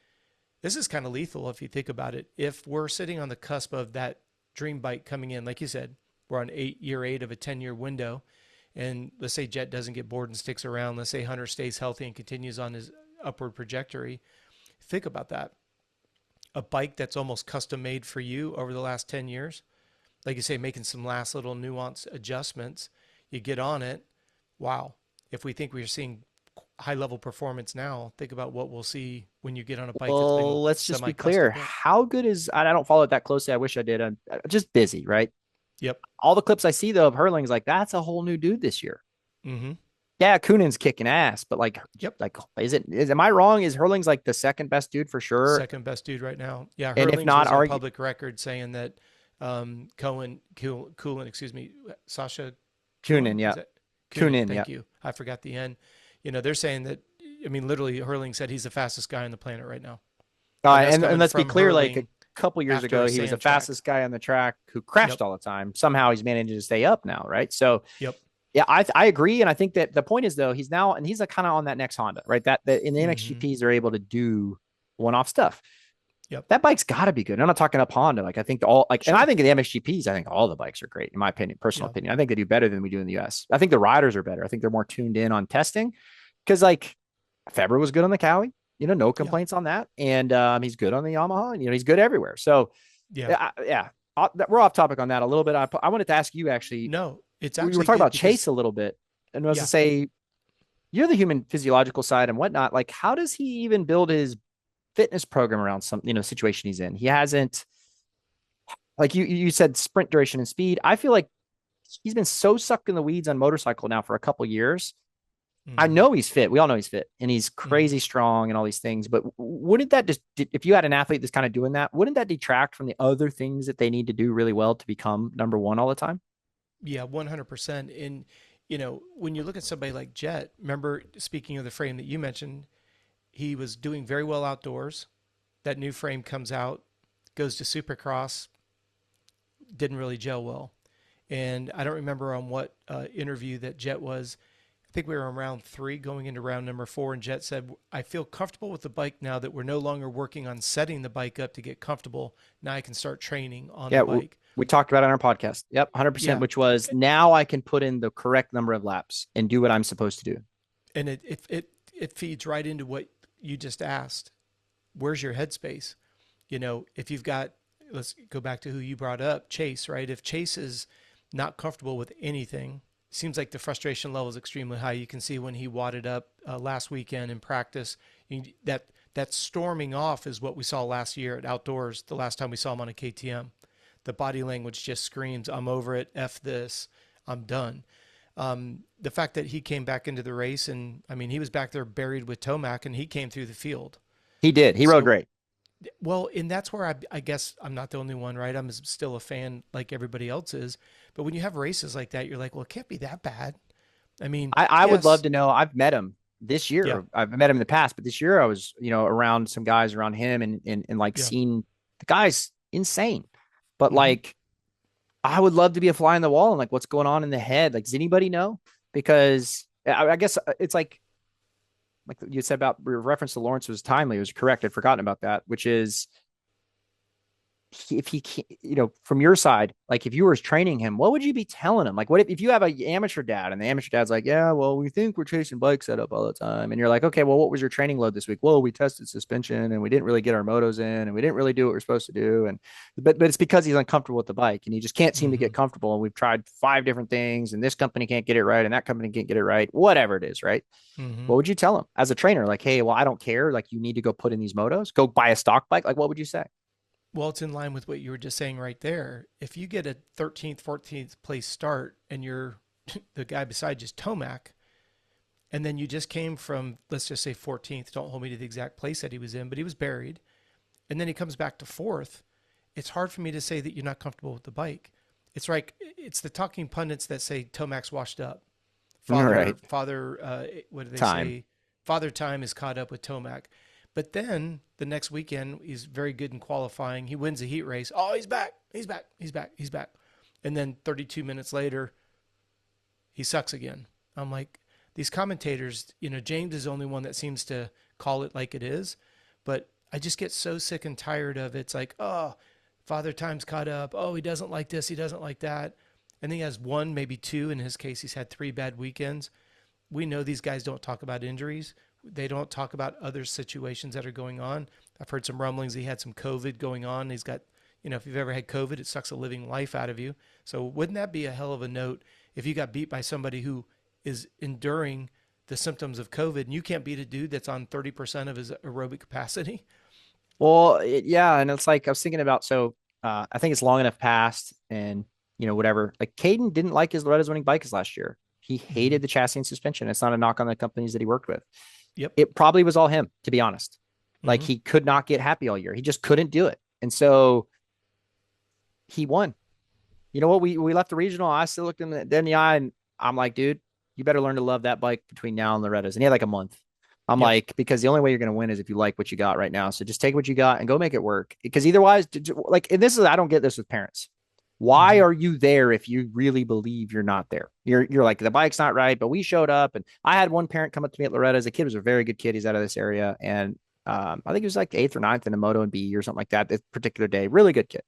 This is kind of lethal if you think about it. If we're sitting on the cusp of that dream bike coming in, like you said, we're on year eight of a 10-year window. And let's say Jet doesn't get bored and sticks around. Let's say Hunter stays healthy and continues on his upward trajectory. Think about that. A bike that's almost custom made for you over the last 10 years. Like you say, making some last little nuance adjustments. You get on it. Wow. If we think we're seeing high level performance now, think about what we'll see when you get on a bike that's been Well, let's just semi be custom clear. built. How good is, I don't follow it that closely. I wish I did. I'm just busy, right? Yep. All the clips I see though of Hurling's like, that's a whole new dude this year. Mm-hmm. Yeah, Coonan's kicking ass, but Yep. am I wrong? Is Hurling's like the second best dude for sure? Second best dude right now. Yeah. And if Hurlings not, was on argue, public record saying that Coolin, excuse me, Sasha Kunin, Coolin, is yeah. that Kunin? Kunin, yeah. Thank you. I forgot the N. They're saying that. I mean, literally, Hurling said he's the fastest guy on the planet right now, and that's And coming let's be from clear, like a Hurling couple years after a ago, he was the sand track. fastest guy on the track who crashed Yep. all the time. Somehow he's managing to stay up now, right? So Yep. yeah, I agree, and I think that the point is though he's now and he's kind of on that next Honda, right? That in the Mm-hmm. MXGPs they're able to do one-off stuff. Yep. That bike's got to be good. And I'm not talking up Honda. Like I think all like, and I Sure. think in the MXGPs, I think all the bikes are great in my opinion, personal Yeah. opinion. I think they do better than we do in the US. I think the riders are better. I think they're more tuned in on testing because like Feber was good on the Cowie, no Yeah. complaints on that, and he's good on the Yamaha, and he's good everywhere. So Yeah. yeah, we're off topic on that a little bit. I wanted to ask you actually. No, it's We were actually talking good about because Chase a little bit, and I was to yeah. say you're the human physiological side and whatnot. Like, how does he even build his fitness program around some situation he's in? He hasn't, like you said, sprint duration and speed. I feel like he's been so sucked in the weeds on motorcycle now for a couple years. I Mm-hmm. know he's fit. We all know he's fit and he's Mm-hmm. crazy strong and all these things. But wouldn't that just, if you had an athlete that's kind of doing that, wouldn't that detract from the other things that they need to do really well to become number one all the time? Yeah, 100%. And when you look at somebody like Jet, remember speaking of the frame that you mentioned, he was doing very well outdoors. That new frame comes out, goes to Supercross, didn't really gel well. And I don't remember on what interview that Jet was. I think we were on round 3 going into round number 4, and Jet said, I feel comfortable with the bike now that we're no longer working on setting the bike up to get comfortable. Now I can start training on the Yeah, bike. we talked about it on our podcast. Yep, 100%, Yeah. which was now I can put in the correct number of laps and do what I'm supposed to do. And it feeds right into what you just asked. Where's your headspace? If you've got, let's go back to who you brought up, Chase, right? If Chase is not comfortable with anything, seems like the frustration level is extremely high. You can see when he wadded up last weekend in practice, that storming off is what we saw last year at outdoors. The last time we saw him on a KTM, the body language just screams, "I'm over it. F this. I'm done." The fact that he came back into the race, and I mean, he was back there buried with Tomac, and he came through the field. He did. He rode So, great. well, and that's where I guess I'm not the only one, right? I'm still a fan like everybody else is. But when you have races like that, you're like, well, it can't be that bad. I mean, I would love yes, to know. I've met him this yeah, year. I've met him in the past, but this year I was, around some guys around him and like yeah, seeing the guy's insane. But mm-hmm, like, I would love to be a fly on the wall and like what's going on in the head. Like, does anybody know? Because I guess it's like you said about your reference to Lawrence was timely. It was correct. I'd forgotten about that, which is if he can't, from your side, like if you were training him, what would you be telling him? Like, what if you have an amateur dad and the amateur dad's like, yeah, well, we think we're chasing bike setup all the time. And you're like, okay, well, what was your training load this week? Well, we tested suspension and we didn't really get our motos in and we didn't really do what we're supposed to do. But it's because he's uncomfortable with the bike and he just can't seem to mm-hmm, get comfortable. And we've tried 5 different things and this company can't get it right and that company can't get it right, whatever it is, right? mm-hmm. What would you tell him as a trainer? Like, hey, well, I don't care. Like, you need to go put in these motos, go buy a stock bike. Like, what would you say? Well, it's in line with what you were just saying right there. If you get a 13th, 14th place start and you're the guy beside you is Tomac, and then you just came from, let's just say 14th, don't hold me to the exact place that he was in, but he was buried, and then he comes back to 4th, it's hard for me to say that you're not comfortable with the bike. It's like, it's the talking pundits that say Tomac's washed up. All right. What do they Time. say? Father Time is caught up with Tomac. But then the next weekend, he's very good in qualifying. He wins a heat race. Oh, he's back. He's back. He's back. He's back. And then 32 minutes later, he sucks again. I'm like, these commentators, James is the only one that seems to call it like it is. But I just get so sick and tired of it. It's like, oh, Father Time's caught up. Oh, he doesn't like this. He doesn't like that. And he has one, maybe two. In his case, he's had 3 bad weekends. We know these guys don't talk about injuries. They don't talk about other situations that are going on. I've heard some rumblings he had some COVID going on. He's got, if you've ever had COVID, it sucks the living life out of you. So wouldn't that be a hell of a note if you got beat by somebody who is enduring the symptoms of COVID and you can't beat a dude that's on 30% of his aerobic capacity? Well, yeah. And it's like, I was thinking about, so I think it's long enough past and, whatever. Like Caden didn't like his Loretta's winning bike last year. He Mm-hmm. hated the chassis and suspension. It's not a knock on the companies that he worked with. Yep. It probably was all him, to be honest. Like Mm-hmm. he could not get happy all year. He just couldn't do it. And so he won. You know what? We left the regional. I still looked him dead in the eye, and I'm like, dude, you better learn to love that bike between now and Loretta's. And he had like a month. I'm Yep. like, because the only way you're going to win is if you like what you got right now. So just take what you got and go make it work. Because otherwise, like, and this is, I don't get this with parents. Why Mm-hmm. are you there if you really believe you're not there? You're like, the bike's not right, but we showed up. And I had one parent come up to me at Loretta's. The kid was a very good kid. He's out of this area. And I think he was like eighth or ninth in a moto and B or something like that this particular day. Really good kid.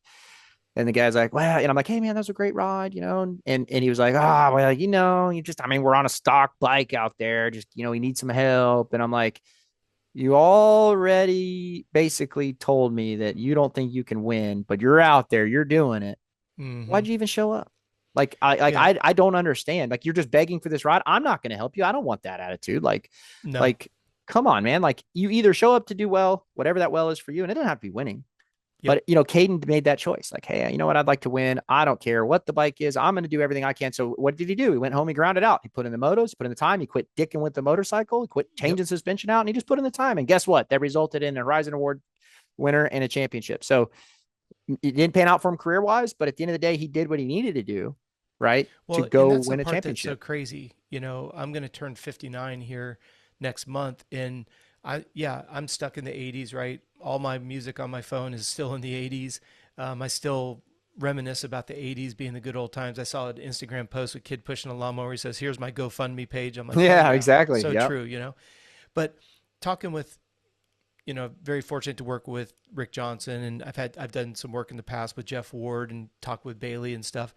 And the guy's like, well, and I'm like, hey man, that was a great ride, you know. And he was like, ah, oh, well, you know, you just, I mean, we're on a stock bike out there, just, you know, we need some help. And I'm like, you already basically told me that you don't think you can win, but you're out there, you're doing it. Mm-hmm. Why'd you even show up? Yeah. I don't understand. Like, you're just begging for this ride. I'm not going to help you. I don't want that attitude. No. Like, come on, man. Like, you either show up to do well, whatever that well is for you, and it doesn't have to be winning. Yep. But, you know, Caden made that choice. Like, hey, you know what? I'd like to win. I don't care what the bike is. I'm going to do everything I can. So what did he do? He went home, he grounded out. He put in the motos, he put in the time. He quit dicking with the motorcycle. He quit Yep. changing suspension out, and he just put in the time. And guess what? That resulted in a Rising Award winner and a championship. So it didn't pan out for him career wise, but at the end of the day, he did what he needed to do, right? To Well, and go that's the win a part that's so championship. crazy. You know, I'm going to turn 59 here next month, and I'm stuck in the 80s, right? All my music on my phone is still in the 80s. I still reminisce about the 80s being the good old times. I saw an Instagram post with a kid pushing a lawnmower. He says, "Here's my GoFundMe page." I'm like, "Oh Yeah, yeah, exactly. so Yep. true," you know. But talking with, very fortunate to work with Rick Johnson, and I've done some work in the past with Jeff Ward and talked with Bailey and stuff.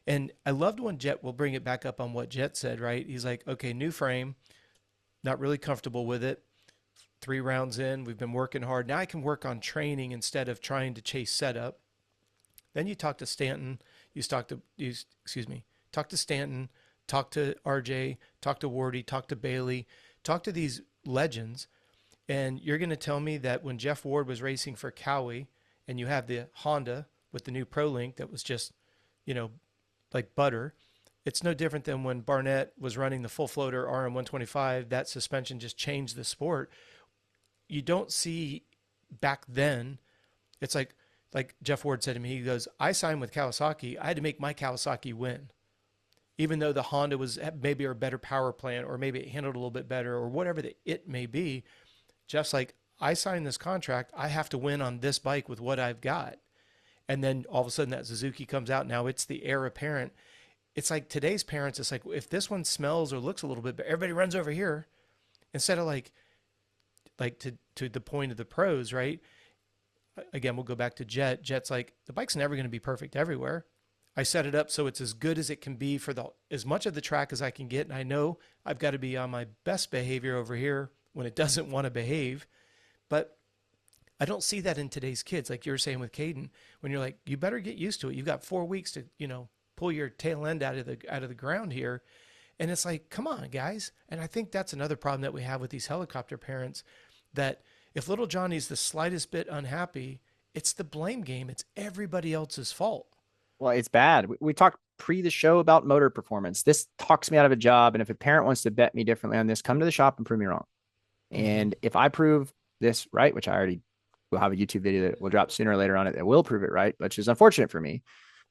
And I loved when Jet will bring it back up on what Jet said, right? He's like, okay, new frame, not really comfortable with it. 3 rounds in, we've been working hard. Now I can work on training instead of trying to chase setup. Then you talk to Stanton, excuse me, talk to Stanton, talk to RJ, talk to Wardy, talk to Bailey, talk to these legends. And you're going to tell me that when Jeff Ward was racing for Cowie and you have the Honda with the new Pro Link that was just, you know, like butter. It's no different than when Barnett was running the full floater RM125. That suspension just changed the sport. You don't see back then. It's like Jeff Ward said to me. He goes, "I signed with Kawasaki. I had to make my Kawasaki win, even though the Honda was maybe a better power plant or maybe it handled a little bit better or whatever it may be." Jeff's like, "I signed this contract. I have to win on this bike with what I've got." And then all of a sudden that Suzuki comes out. Now it's the heir apparent. It's like today's parents. It's like if this one smells or looks a little bit, but everybody runs over here instead of like to the point of the pros, right? Again, we'll go back to Jet. Jet's like the bike's never going to be perfect everywhere. I set it up so it's as good as it can be for the as much of the track as I can get, and I know I've got to be on my best behavior over here when it doesn't want to behave. But I don't see that in today's kids, like you were saying with Caden, when you're like, you better get used to it. You've got 4 weeks to, pull your tail end out of the ground here. And it's like, come on, guys. And I think that's another problem that we have with these helicopter parents, that if little Johnny's the slightest bit unhappy, it's the blame game. It's everybody else's fault. Well, it's bad. We talked pre the show about motor performance. This talks me out of a job. And if a parent wants to bet me differently on this, come to the shop and prove me wrong. Mm-hmm. And if I prove this right, which I already will have a YouTube video that will drop sooner or later on it that will prove it right, which is unfortunate for me.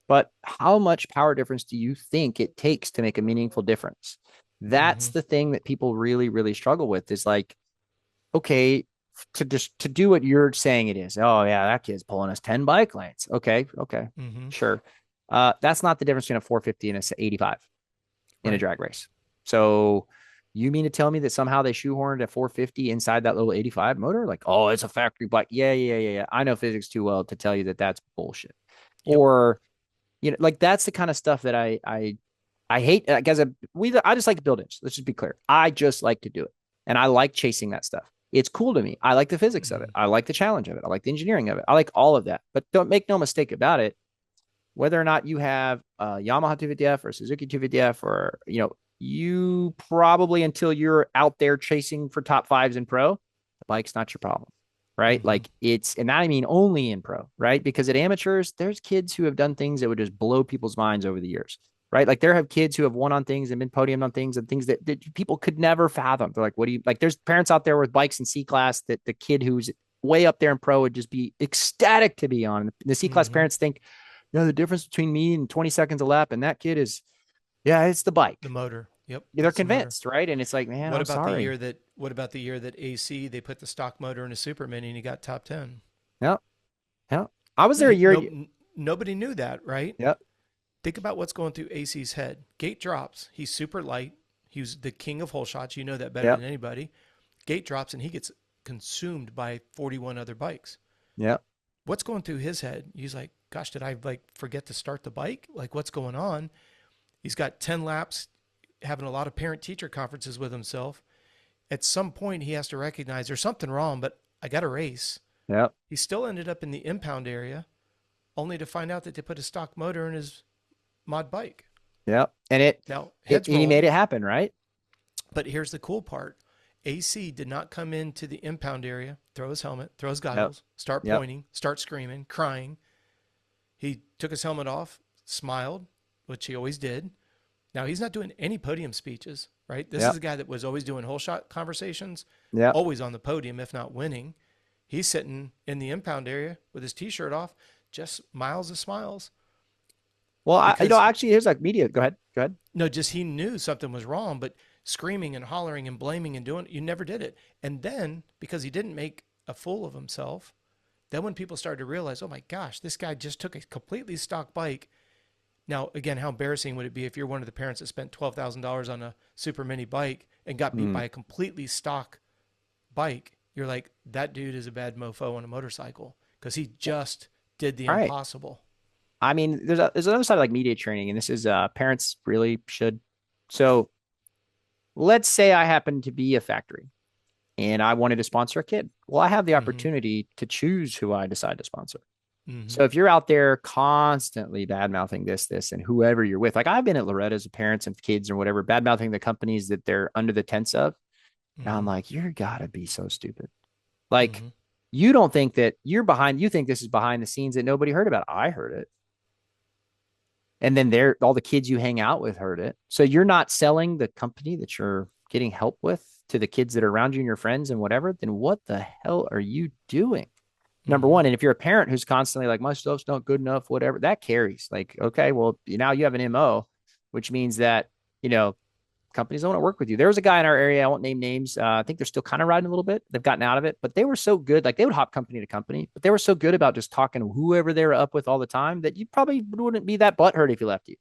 But how much power difference do you think it takes to make a meaningful difference? That's Mm-hmm. the thing that people really, really struggle with is like, okay, to do what you're saying it is. Oh yeah, that kid's pulling us 10 bike lanes. Okay, Mm-hmm. sure. That's not the difference between a 450 and a 85 in a Right. drag race. So you mean to tell me that somehow they shoehorned a 450 inside that little 85 motor? Like, oh, it's a factory bike. Yeah. I know physics too well to tell you that that's bullshit. Yep. Or, like that's the kind of stuff that I hate. Guys, I just like to build engines. Let's just be clear. I just like to do it, and I like chasing that stuff. It's cool to me. I like the physics of Mm-hmm. it. I like the challenge of it. I like the engineering of it. I like all of that. But don't make no mistake about it. Whether or not you have a Yamaha 250F or Suzuki 250F or, you probably until you're out there chasing for top fives in pro, the bike's not your problem, right? Mm-hmm. Like and I mean only in pro, right? Because at amateurs, there's kids who have done things that would just blow people's minds over the years, right? Like there have kids who have won on things and been podiumed on things and things that people could never fathom. They're like, what do you like? There's parents out there with bikes in C class that the kid who's way up there in pro would just be ecstatic to be on. The C class Mm-hmm. parents think yeah, the difference between me and 20 seconds a lap and that kid is, yeah, it's the The bike. motor. Yep, Yeah, they're it's the motor. convinced, right? And it's like, man, I'm sorry. What about the year that AC they put the stock motor in a Super Mini and he got top 10? Yeah, yeah. I was No, there a year. nobody knew that, right? Yep, Think about what's going through AC's head. Gate drops. He's super light. He was the king of hole shots. You know that better yep, than anybody. Gate drops and he gets consumed by 41 other bikes. yep, What's going through his head? He's like, gosh, did I like forget to start the bike? Like, what's going on? He's got 10 laps, having a lot of parent teacher conferences with himself. At some point, he has to recognize there's something wrong, but I got to race. yep, He still ended up in the impound area, only to find out that they put a stock motor in his mod bike. yep. And Now, heads he rolling. made it happen, right? But here's the cool part. AC did not come into the impound area, throw his helmet, throw his Yep, goggles, start yep. pointing, start screaming, crying. He took his helmet off, smiled, which he always did. Now, he's not doing any podium speeches, right? This is Yep. a guy that was always doing whole shot conversations, Yep. always on the podium, if not winning. He's sitting in the impound area with his t-shirt off, just miles of smiles. Well, Because, actually, here's like media. Go ahead. Go ahead. no, just he knew something was wrong, but screaming and hollering and blaming and doing, you never did it. And then, because he didn't make a fool of himself, then when people started to realize, oh my gosh, this guy just took a completely stock bike. Now, again, how embarrassing would it be if you're one of the parents that spent $12,000 on a super mini bike and got beat Mm. by a completely stock bike? You're like, that dude is a bad mofo on a motorcycle because he just did the All right. impossible. I mean, there's another side of like media training, and this is parents really should. So let's say I happen to be a factory and I wanted to sponsor a kid. Well, I have the Mm-hmm. opportunity to choose who I decide to sponsor. Mm-hmm. So if you're out there constantly bad mouthing this, and whoever you're with, like I've been at Loretta's with parents and kids or whatever, bad mouthing the companies that they're under the tents of. And I'm Mm-hmm. like, you're gotta be so stupid. Like, Mm-hmm. you don't think that you're behind, you think this is behind the scenes that nobody heard about. I heard it. And then there, all the kids you hang out with heard it. So you're not selling the company that you're getting help with to the kids that are around you and your friends and whatever. Then what the hell are you doing? Number Mm-hmm. one. And if you're a parent who's constantly like, my stuff's not good enough, whatever, that carries. Like, okay, well, now you have an MO, which means that, you know, companies don't want to work with you. There was a guy in our area. I won't name names. I think they're still kind of riding a little bit. They've gotten out of it, but they were so good. Like they would hop company to company, but they were so good about just talking to whoever they were up with all the time that you probably wouldn't be that butthurt if he left you.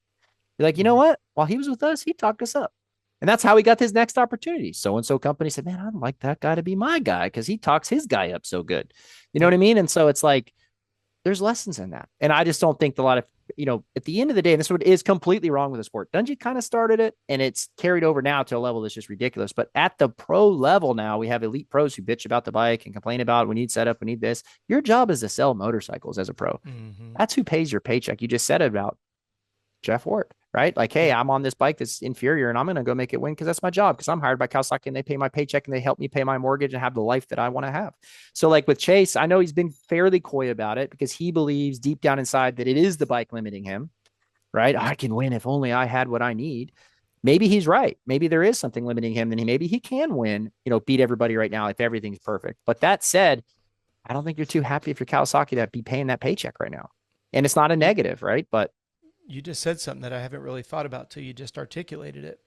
You're like, you know Mm-hmm. what? While he was with us, he talked us up. And that's how he got his next opportunity. So and so company said, man, I'd like that guy to be my guy because he talks his guy up so good. You know what Yep. I mean? And so it's like, there's lessons in that. And I just don't think a lot of, at the end of the day, and this is completely wrong with the sport. Dungy kind of started it and it's carried over now to a level that's just ridiculous. But at the pro level now, we have elite pros who bitch about the bike and complain about we need setup, we need this. Your job is to sell motorcycles as a pro. Mm-hmm. That's who pays your paycheck. You just said it about Jeff Ward, right? Like, hey, Yep. I'm on this bike that's inferior and I'm going to go make it win because that's my job because I'm hired by Kawasaki and they pay my paycheck and they help me pay my mortgage and have the life that I want to have. So, like with Chase, I know he's been fairly coy about it because he believes deep down inside that it is the bike limiting him, right? I can win if only I had what I need. Maybe he's right. Maybe there is something limiting him, then maybe he can win, beat everybody right now if everything's perfect. But that said, I don't think you're too happy if you're Kawasaki to be paying that paycheck right now. And it's not a You, negative, right? But you just said something that I haven't really thought about till you just articulated it.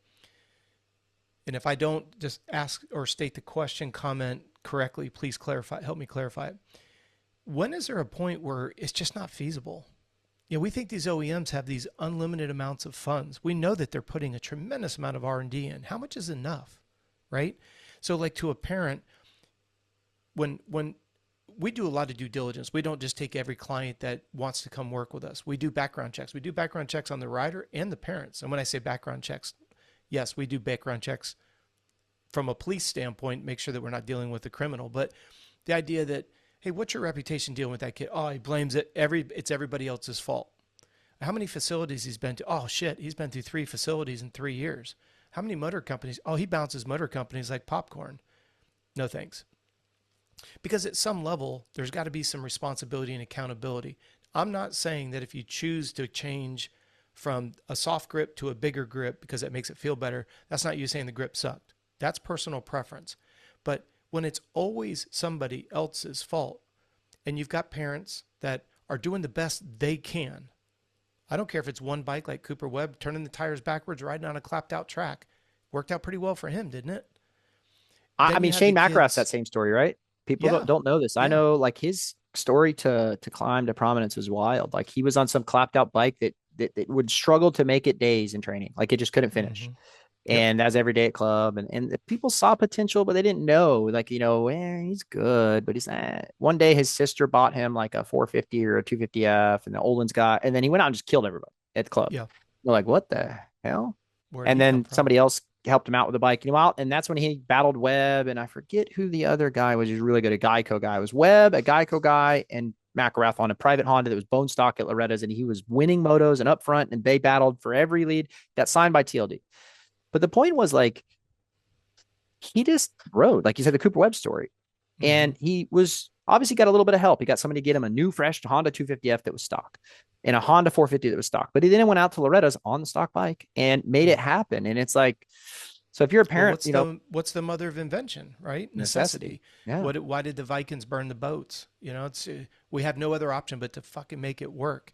And if I don't just ask or state the question, comment correctly, please clarify, help me clarify it. When is there a point where it's just not feasible? We think these OEMs have these unlimited amounts of funds. We know that they're putting a tremendous amount of R&D in. How much is enough, right? So like to a parent, when we do a lot of due diligence, we don't just take every client that wants to come work with us. We do background checks. We do background checks on the rider and the parents. And when I say background checks, yes, we do background checks from a police standpoint, make sure that we're not dealing with a criminal. But the idea that, hey, what's your reputation dealing with that kid? Oh, he blames it. It's everybody else's fault. How many facilities he's been to? Oh, shit, he's been through 3 facilities in 3 years. How many motor companies? Oh, he bounces motor companies like popcorn. No thanks. Because at some level, there's got to be some responsibility and accountability. I'm not saying that if you choose to change from a soft grip to a bigger grip because it makes it feel better, that's not you saying the grip sucked. That's personal preference. But when it's always somebody else's fault, and you've got parents that are doing the best they can, I don't care if it's one bike like Cooper Webb, turning the tires backwards, riding on a clapped out track. Worked out pretty well for him, didn't it? I Then you mean, have the Shane McElrath's that kids. same story, right? People Yeah, don't know this. I yeah. know like his story to climb to prominence was wild. Like he was on some clapped out bike that would struggle to make it days in training. Like it just couldn't finish. Hmm. Yep. And that was every day at club. And the people saw potential, but they didn't know. Like, he's good, but he's not. One day his sister bought him like a 450 or a 250F, and the old one's got, and then he went out and just killed everybody at the club. Yeah. They're like, what the hell? Where'd And he come then from? somebody else helped him out with the bike, out. And that's when he battled Webb. And I forget who the other guy was. He was really good. A Geico guy. It was Webb, a Geico guy, and McElrath on a private Honda that was bone stock at Loretta's. And he was winning motos and up front. And they battled for every lead. Got signed by TLD. But the point was like, he just rode, like you said, the Cooper Webb story. Hmm. And he was obviously got a little bit of help. He got somebody to get him a new, fresh Honda 250F that was stock and a Honda 450 that was stock. But he then went out to Loretta's on the stock bike and made it happen. And it's like, so if you're a Well, parent, what's the mother of invention, right? necessity. Necessity. Yeah. Why did the Vikings burn the boats? It's we have no other option but to fucking make it work.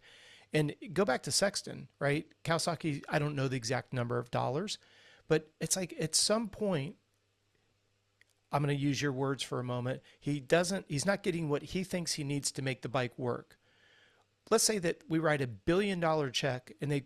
And go back to Sexton, right? Kawasaki, I don't know the exact number of dollars, but it's like at some point, I'm going to use your words for a moment. He's not getting what he thinks he needs to make the bike work. Let's say that we write $1 billion check and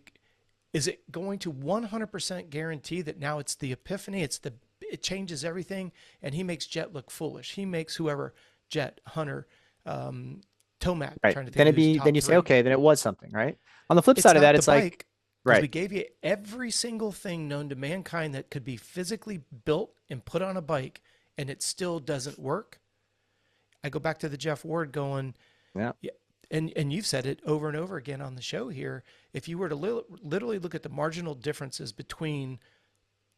is it going to 100% guarantee that now it's the epiphany? It changes everything, and he makes Jet look foolish. He makes whoever Jet, Hunter, Tomac, Right. trying to think Then of who's then top you say, three. okay, then it was something, right? On the flip It's side of not that, the it's like, bike because we right. gave you every single thing known to mankind that could be physically built and put on a bike, and it still doesn't work. I go back to the Jeff Ward going, Yeah. yeah, and you've said it over and over again on the show here. If you were to literally look at the marginal differences between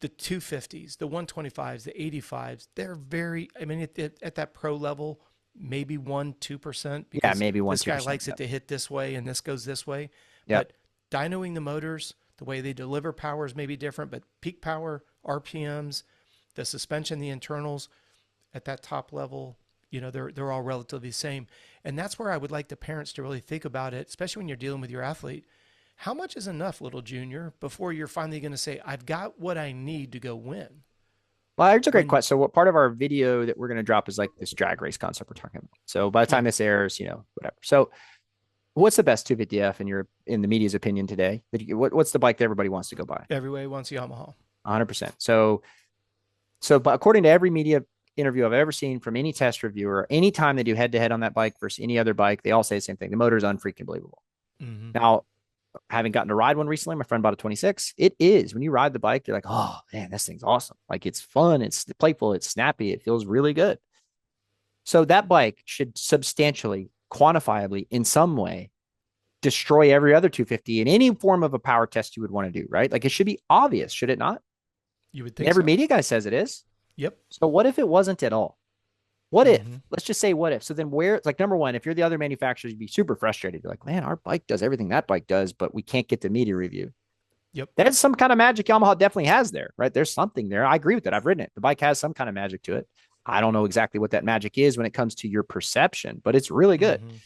the 250s, the 125s, the 85s, they're very, I mean, at that pro level, maybe 1-2% Yeah. because Maybe one, this guy 2%. likes it to hit this way and this goes this way. Yep. But dynoing the motors, the way they deliver power is maybe different, but peak power, RPMs, the suspension, the internals at that top level, they're all relatively the same. And that's where I would like the parents to really think about it, especially when you're dealing with your athlete. How much is enough, little junior, before you're finally going to say, I've got what I need to go win? Well, it's a great When, question. So, what part of our video that we're going to drop is like this drag race concept we're talking about. So, by the time yeah, this airs, whatever. So, what's the best 250F in the media's opinion today? What's the bike that everybody wants to go buy? everybody wants Yamaha. 100%. But according to every media interview I've ever seen from any test reviewer, anytime they do head to head on that bike versus any other bike, they all say the same thing. The motor is unfreaking believable. Mm-hmm. Now, having gotten to ride one recently, my friend bought a 26. It is when you ride the bike, you're like, oh man, this thing's awesome. Like it's fun, it's playful, it's snappy, it feels really good. So that bike should substantially, quantifiably, in some way, destroy every other 250 in any form of a power test you would want to do, right? Like it should be obvious, should it not? You would And think every so. media guy says it is. Yep. So what if it wasn't at all? What if? Mm-hmm. Let's just say what if. So then where, like number one, if you're the other manufacturer, you'd be super frustrated. You're like, man, our bike does everything that bike does, but we can't get the media review. Yep. There's some kind of magic Yamaha definitely has there, right? There's something there. I agree with it. I've ridden it. The bike has some kind of magic to it. I don't know exactly what that magic is when it comes to your perception, but it's really good. Mm-hmm.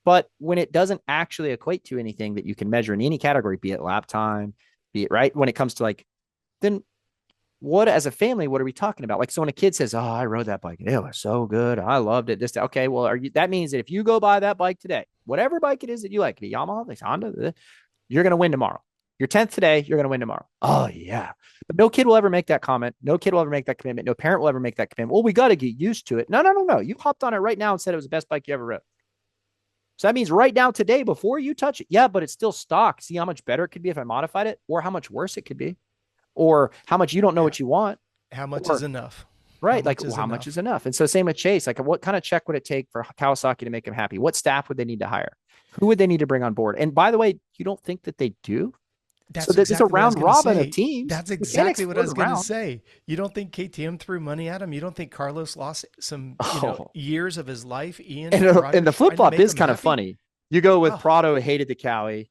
But when it doesn't actually equate to anything that you can measure in any category, be it lap time, be it right, when it comes to like, then what as a family, what are we talking about? Like, so when a kid says, oh, I rode that bike, it was so good, I loved it. Okay, well, that means that if you go buy that bike today, whatever bike it is that you like, the Yamaha, the Honda, you're going to win tomorrow. You're 10th today, you're going to win tomorrow. Oh, yeah. But no kid will ever make that comment. No kid will ever make that commitment. No parent will ever make that commitment. Well, we got to get used to it. No. You hopped on it right now and said it was the best bike you ever rode. So that means right now, today, before you touch it, yeah, but it's still stock. See how much better it could be if I modified it, or how much worse it could be, or how much you don't know what you want. How much Or, is enough? right. How Like, much is how much enough? is enough? And so same with Chase. Like, what kind of check would it take for Kawasaki to make him happy? What staff would they need to hire? Who would they need to bring on board? And by the way, you don't think that they do? So That's there's a exactly what I was round going to robin of say. teams. That's Mechanics exactly what I float was going to around. say. You don't think KTM threw money at him? You don't think Carlos lost some, Oh, years of his life, Ian and and Rogers the flip trying to flop make is him kind of happy? funny. You go with Oh, Prado, hated the Cowie.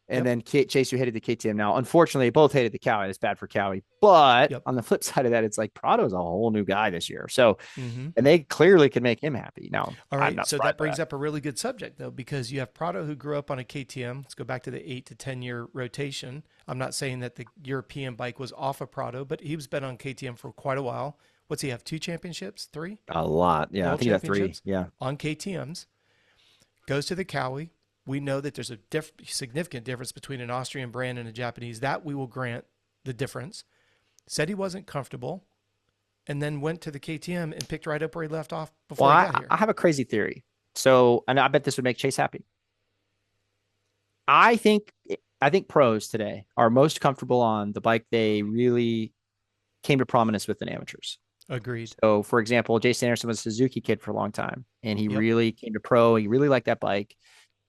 And Yep. then Chase, who hated the KTM. Now, unfortunately, they both hated the Cowie. It's bad for Cowie. But Yep. on the flip side of that, it's like Prado's a whole new guy this year. So, Mm-hmm. and they clearly can make him happy. Now, All I'm right. not So surprised that by brings that. up a really good subject, though, because you have Prado who grew up on a KTM. Let's go back to the 8 to 10 year rotation. I'm not saying that the European bike was off of Prado, but he's been on KTM for quite a while. What's he have? 2 championships? Three? A lot. Yeah. I World think that three. championships Yeah. on KTMs. Goes to the Cowie. We know that there's a significant difference between an Austrian brand and a Japanese. That we will grant the difference. Said he wasn't comfortable, and then went to the KTM and picked right up where he left off Well, before he got here. I have a crazy theory. So, and I bet this would make Chase happy. I think pros today are most comfortable on the bike they really came to prominence with in amateurs. Agreed. So, for example, Jason Anderson was a Suzuki kid for a long time, and he Yep. really came to pro. He really liked that bike.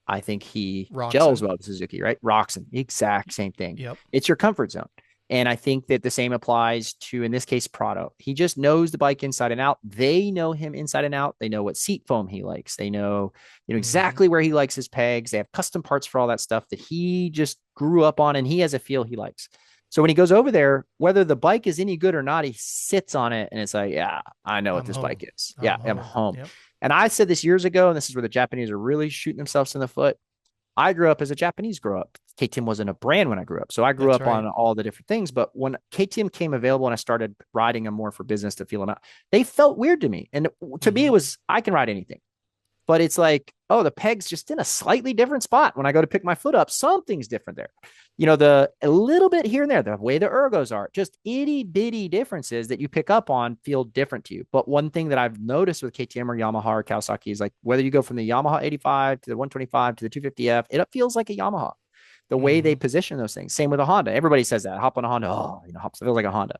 I think he gels Roxon. well with Suzuki, right? Roxon, exact same thing. Yep. It's your comfort zone. And I think that the same applies to, in this case, Prado. He just knows the bike inside and out. They know him inside and out. They know what seat foam he likes. They know, exactly where he likes his pegs. They have custom parts for all that stuff that he just grew up on, and he has a feel he likes. So when he goes over there, whether the bike is any good or not, he sits on it and it's like, yeah, I know what this bike is. Yeah, I'm home. Yep. And I said this years ago, and this is where the Japanese are really shooting themselves in the foot. I grew up as a Japanese grew up. KTM wasn't a brand when I grew up. So I grew up on all the different things. But when KTM came available and I started riding them more for business to feel them out, they felt weird to me. And to me, it was, I can ride anything. But it's like, oh, the peg's just in a slightly different spot. When I go to pick my foot up, something's different there. A little bit here and there, the way the ergos are, just itty bitty differences that you pick up on feel different to you. But one thing that I've noticed with KTM or Yamaha or Kawasaki is like whether you go from the Yamaha 85 to the 125 to the 250F, it feels like a Yamaha. The way they position those things. Same with a Honda. Everybody says that. Hop on a Honda. Oh, feels like a Honda.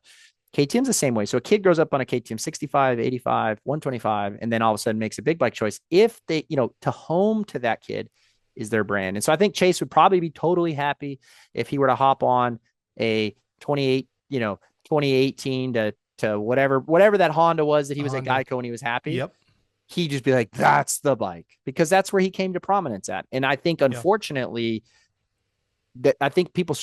KTM's the same way. So a kid grows up on a KTM 65, 85, 125, and then all of a sudden makes a big bike choice. If they, to home to that kid is their brand. And so I think Chase would probably be totally happy if he were to hop on a 2018 to whatever that Honda was that he was at Geico when he was happy. Yep. He'd just be like, that's the bike, because that's where he came to prominence at. And I think, unfortunately, that I think people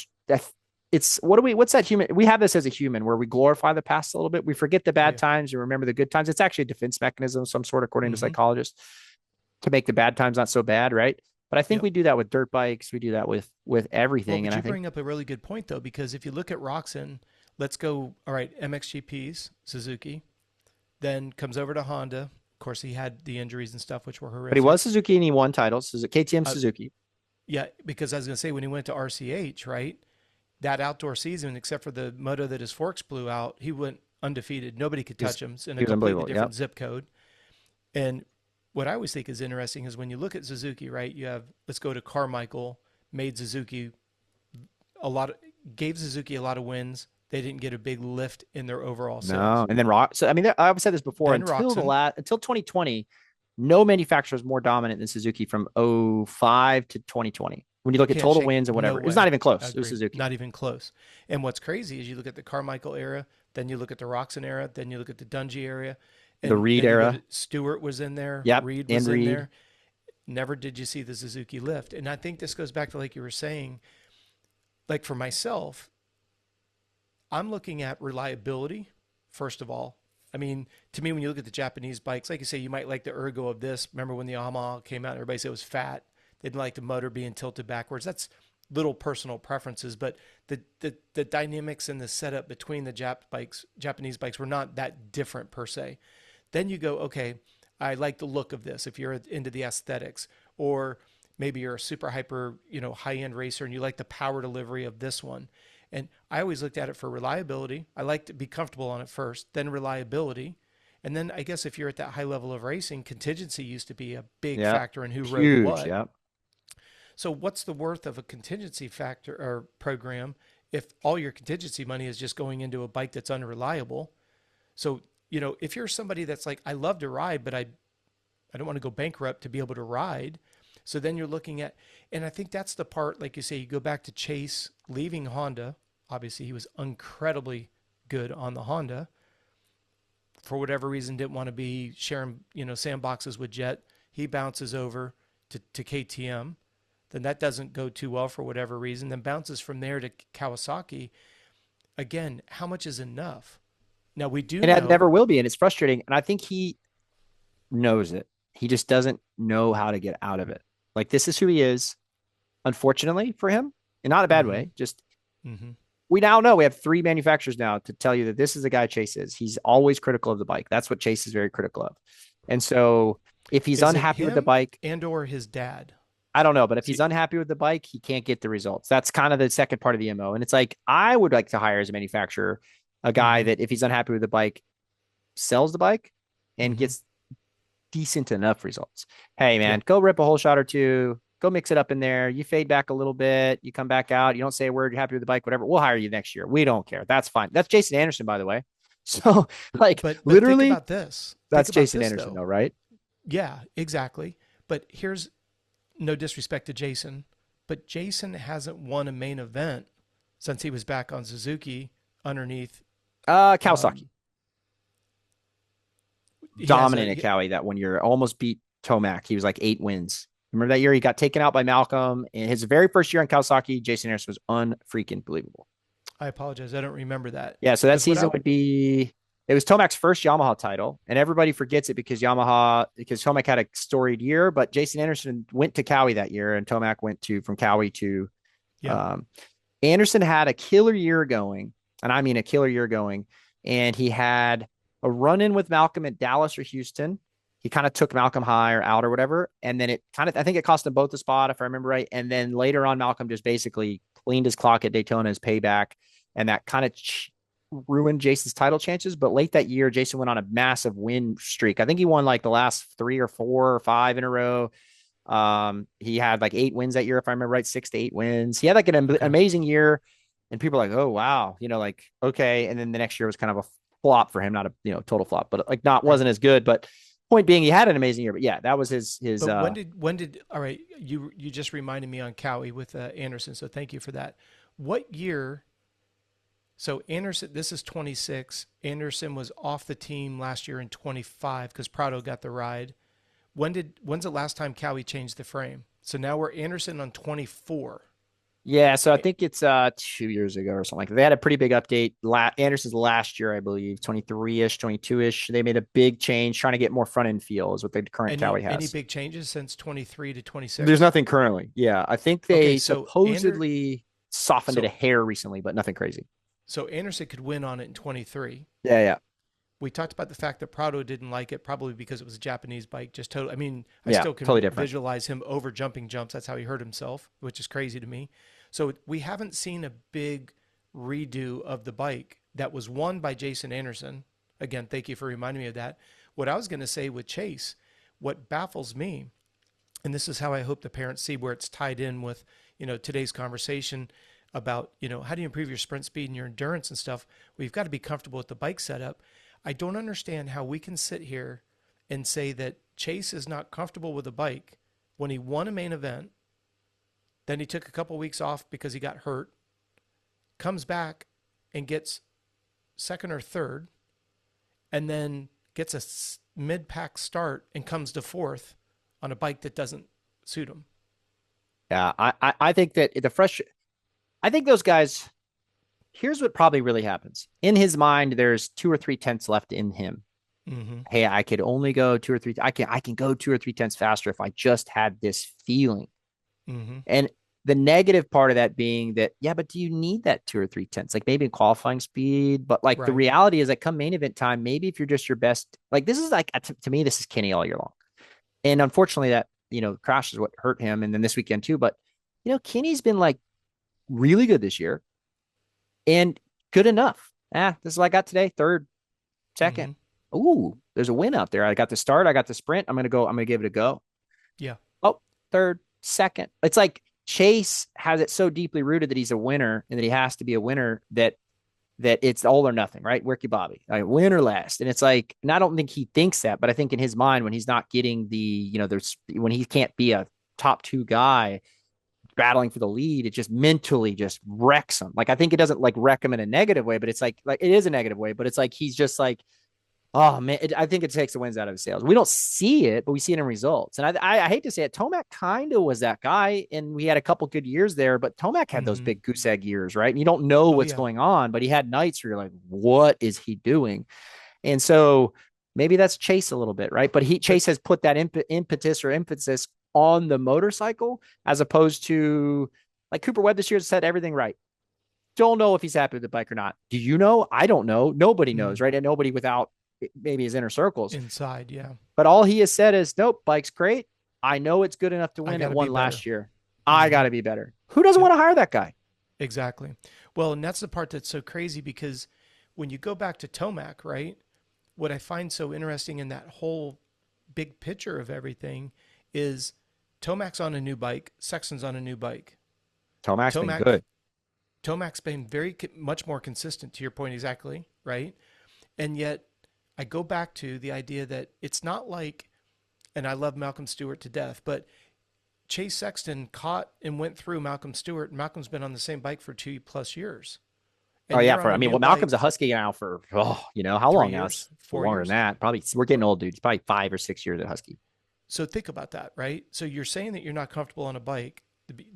it's what's that human? We have this as a human where we glorify the past a little bit. We forget the bad times and remember the good times. It's actually a defense mechanism of some sort, according to psychologists, to make the bad times not so bad, right? But I think we do that with dirt bikes. We do that with everything. Well, bring up a really good point, though, because if you look at Roxon, let's go, all right, MXGPs, Suzuki, then comes over to Honda. Of course, he had the injuries and stuff, which were horrific. But he was Suzuki and he won titles. KTM Suzuki. Yeah, because I was going to say, when he went to RCH, right, that outdoor season, except for the moto that his forks blew out, he went undefeated. Nobody could touch him. In a completely different zip code. And what I always think is interesting is when you look at Suzuki, right, you have, let's go to Carmichael, made Suzuki gave Suzuki a lot of wins. They didn't get a big lift in their overall sales. No, and then I've said this before, until 2020, no manufacturer is more dominant than Suzuki from 2005 to 2020. When you look at total wins and whatever, it was not even close. It was Suzuki. Not even close. And what's crazy is you look at the Carmichael era, then you look at the Roxon era, then you look at the Dungey era. And the Reed era. Stewart was in there. Yep. Reed was in there. Never did you see the Suzuki lift. And I think this goes back to, like you were saying, like for myself, I'm looking at reliability, first of all. I mean, to me, when you look at the Japanese bikes, like you say, you might like the ergo of this. Remember when the Yamaha came out, everybody said it was fat. They didn't like the motor being tilted backwards. That's little personal preferences, but the dynamics and the setup between the Japanese bikes were not that different per se. Then you go, okay, I like the look of this if you're into the aesthetics, or maybe you're a super hyper, high-end racer and you like the power delivery of this one. And I always looked at it for reliability. I like to be comfortable on it first, then reliability. And then I guess if you're at that high level of racing, contingency used to be a big factor in who rode what. Yep. So what's the worth of a contingency factor or program if all your contingency money is just going into a bike that's unreliable? So, if you're somebody that's like, I love to ride, but I don't want to go bankrupt to be able to ride. So then you're looking at, and I think that's the part, like you say, you go back to Chase leaving Honda. Obviously, he was incredibly good on the Honda. For whatever reason, didn't want to be sharing, sandboxes with Jet. He bounces over to KTM. then that doesn't go too well for whatever reason, then bounces from there to Kawasaki. Again, how much is enough? Now we do And it know. never will be. And it's frustrating. And I think he knows it. He just doesn't know how to get out of it. Like, this is who he is, unfortunately for him, and not a bad Mm-hmm. way. Just, Mm-hmm. we now know we have 3 manufacturers now to tell you that this is the guy Chase is. He's always critical of the bike. That's what Chase is very critical of. And so if he's Is it unhappy with the him bike, and or his dad? I don't know, but if he's See. unhappy with the bike, he can't get the results. That's kind of the second part of the MO. And it's like, I would like to hire as a manufacturer a guy Mm-hmm. that if he's unhappy with the bike, sells the bike and Mm-hmm. gets decent enough results. Hey, Yeah. man, go rip a whole shot or two. Go mix it up in there. You fade back a little bit. You come back out. You don't say a word. You're happy with the bike, whatever. We'll hire you next year. We don't care. That's fine. That's Jason Anderson, by the way. So, like, But think literally, about this. Think that's about Jason this Anderson, though. though, right? Yeah, exactly. But here's no disrespect to Jason, but Jason hasn't won a main event since he was back on Suzuki underneath. Kawasaki. Um, he has Dominant a at Cowie that 1 year. Almost beat Tomac. He was like 8 wins. Remember that year? He got taken out by Malcolm. In his very first year on Kawasaki, Jason Anderson was unfreaking believable. I apologize. I don't remember that. Yeah, so that Because what season I would be it was Tomac's first Yamaha title, and everybody forgets it because Tomac had a storied year, but Jason Anderson went to Cowie that year, and Tomac went to from Cowie to yeah. um, Anderson had a killer year going, and I mean a killer year going, and he had a run in with Malcolm at Dallas or Houston. He kind of took Malcolm high or out or whatever, and then I think it cost them both the spot if I remember right. And then later on, Malcolm just basically cleaned his clock at Daytona as payback, and that kind of ruined Jason's title chances. But late that year, Jason went on a massive win streak. I think he won like the last 3 or 4 or 5 in a row. He had like 8 wins that year, if I remember right, 6 to 8 wins. He had like an Okay. amazing year, and people are like, oh wow, like, okay. And then the next year was kind of a flop for him, not a total flop, but like not Right. wasn't as good. But point being, he had an amazing year. But yeah, that was his But when did all right, you just reminded me on Cowie with Anderson, so thank you for that. What year? So Anderson, this is 26. Anderson was off the team last year in 25 because Prado got the ride. When's the last time Cowie changed the frame? So now we're Anderson on 24. Yeah, so I think it's 2 years ago or something like that. They had a pretty big update. Anderson's last year, I believe, 23-ish, 22-ish. They made a big change trying to get more front end feel is what the current Cowie Any has. big changes since 23 to There's 26? nothing currently. Yeah, I think Okay, they supposedly softened it a so hair recently, but nothing crazy. so Anderson could win on it in 23. Yeah, yeah. We talked about the fact that Prado didn't like it, probably because it was a Japanese bike. Just totally. I mean, I Yeah, still can totally different. visualize him over jumping jumps. That's how he hurt himself, which is crazy to me. So we haven't seen a big redo of the bike that was won by Jason Anderson. Again, thank you for reminding me of that. What I was going to say with Chase, what baffles me, and this is how I hope the parents see where it's tied in with, today's conversation about, how do you improve your sprint speed and your endurance and stuff? Well, you've got to be comfortable with the bike setup. I don't understand how we can sit here and say that Chase is not comfortable with a bike when he won a main event, then he took a couple weeks off because he got hurt, comes back and gets second or third, and then gets a mid-pack start and comes to fourth on a bike that doesn't suit him. Yeah, I think that I think those guys. Here's what probably really happens in his mind. There's 2 or 3 tenths left in him. Mm-hmm. Hey, I could only go 2 or 3. I can go 2 or 3 tenths faster if I just had this feeling. Mm-hmm. And the negative part of that being that, yeah, but do you need that 2 or 3 tenths? Like maybe in qualifying speed, but like the Right. reality is, like, come main event time, maybe if you're just your best, like this is like to me, this is Kenny all year long. And unfortunately, that crash is what hurt him, and then this weekend too. But Kenny's been like really good this year and good enough. This is what I got today. Third, second. Mm-hmm. Ooh, there's a win out there. I got the start. I got the sprint. I'm gonna give it a go. Yeah. Oh, third, second. It's like Chase has it so deeply rooted that he's a winner and that he has to be a winner that it's all or nothing, right? Ricky Bobby, like win or last. And it's like, and I don't think he thinks that, but I think in his mind, when he's not getting when he can't be a top 2 guy battling for the lead, it just mentally just wrecks him. Like, I think it doesn't like wreck him in a negative way, but it's like it is a negative way, but it's like he's just like, Oh man, I think it takes the wins out of the sails. We don't see it, but we see it in results. And I hate to say it, Tomac kind of was that guy, and we had a couple good years there. But Tomac had those Mm-hmm. big goose egg years, right? And you don't know Oh what's yeah. going on, but he had nights where you're like, "What is he doing?" And so maybe that's Chase a little bit, right? But But Chase has put that impetus or emphasis on the motorcycle as opposed to like Cooper Webb this year said everything right. Don't know if he's happy with the bike or not. Do you know? I don't know. Nobody knows, right? And nobody without maybe his inner circles. inside, yeah. But all he has said is, nope, bike's great. I know it's good enough to I win. got It to be won better. last year. I got Mm-hmm. to be better. Who doesn't Yep. want to hire that guy? Exactly. Well, and that's the part that's so crazy because when you go back to Tomac, right? What I find so interesting in that whole big picture of everything is Tomac's on a new bike, Sexton's on a new bike. Tomac's been Tomac good. Tomac's been much more consistent to your point exactly, right? And yet I go back to the idea that it's not like, and I love Malcolm Stewart to death, but Chase Sexton caught and went through Malcolm Stewart, and Malcolm's been on the same bike for 2+ years. Oh And yeah, you're on a new well, Malcolm's a bike, Husky now for how long now? 3 years, It's 4 longer than years. that. Probably we're getting old, dude. It's probably 5 or 6 years at Husky. So think about that, right? So you're saying that you're not comfortable on a bike.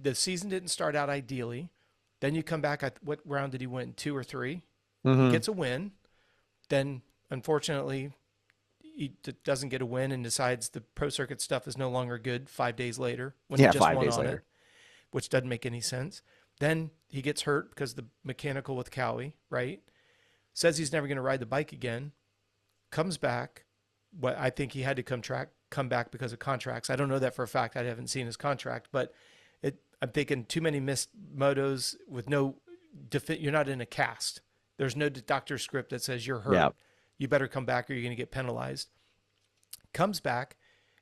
The season didn't start out ideally. Then you come back. What round did he win? 2 or 3. He Mm-hmm. gets a win. Then, unfortunately, he doesn't get a win and decides the pro circuit stuff is no longer good 5 days later when he Yeah, just five won days on it, later. which doesn't make any sense. Then he gets hurt because the mechanical with Cowie, right? Says he's never going to ride the bike again. Comes back. What I think he had to come back because of contracts. I don't know that for a fact. I haven't seen his contract, but I'm thinking too many missed motos with no you're not in a cast. There's no doctor script that says you're hurt. Yeah. You better come back or you're going to get penalized. Comes back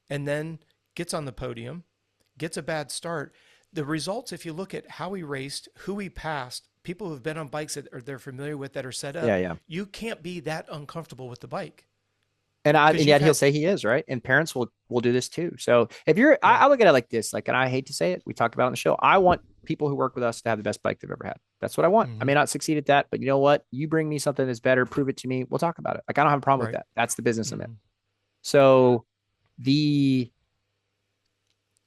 and then gets on the podium, gets a bad start. The results, if you look at how he raced, who he passed, people who've been on bikes that they're familiar with that are set Yeah, up, yeah. you can't be that uncomfortable with the bike And because you've yet he'll had, say he is, right? And parents will do this too. So if you're, yeah, I look at it like this, like, and I hate to say it, we talked about it on the show. I want people who work with us to have the best bike they've ever had. That's what I want. I mm-hmm, may not succeed at that, but you know what? You bring me something that's better, prove it to me. We'll talk about it. Like I don't have a problem with right, that. That's the business I'm in. mm-hmm, So the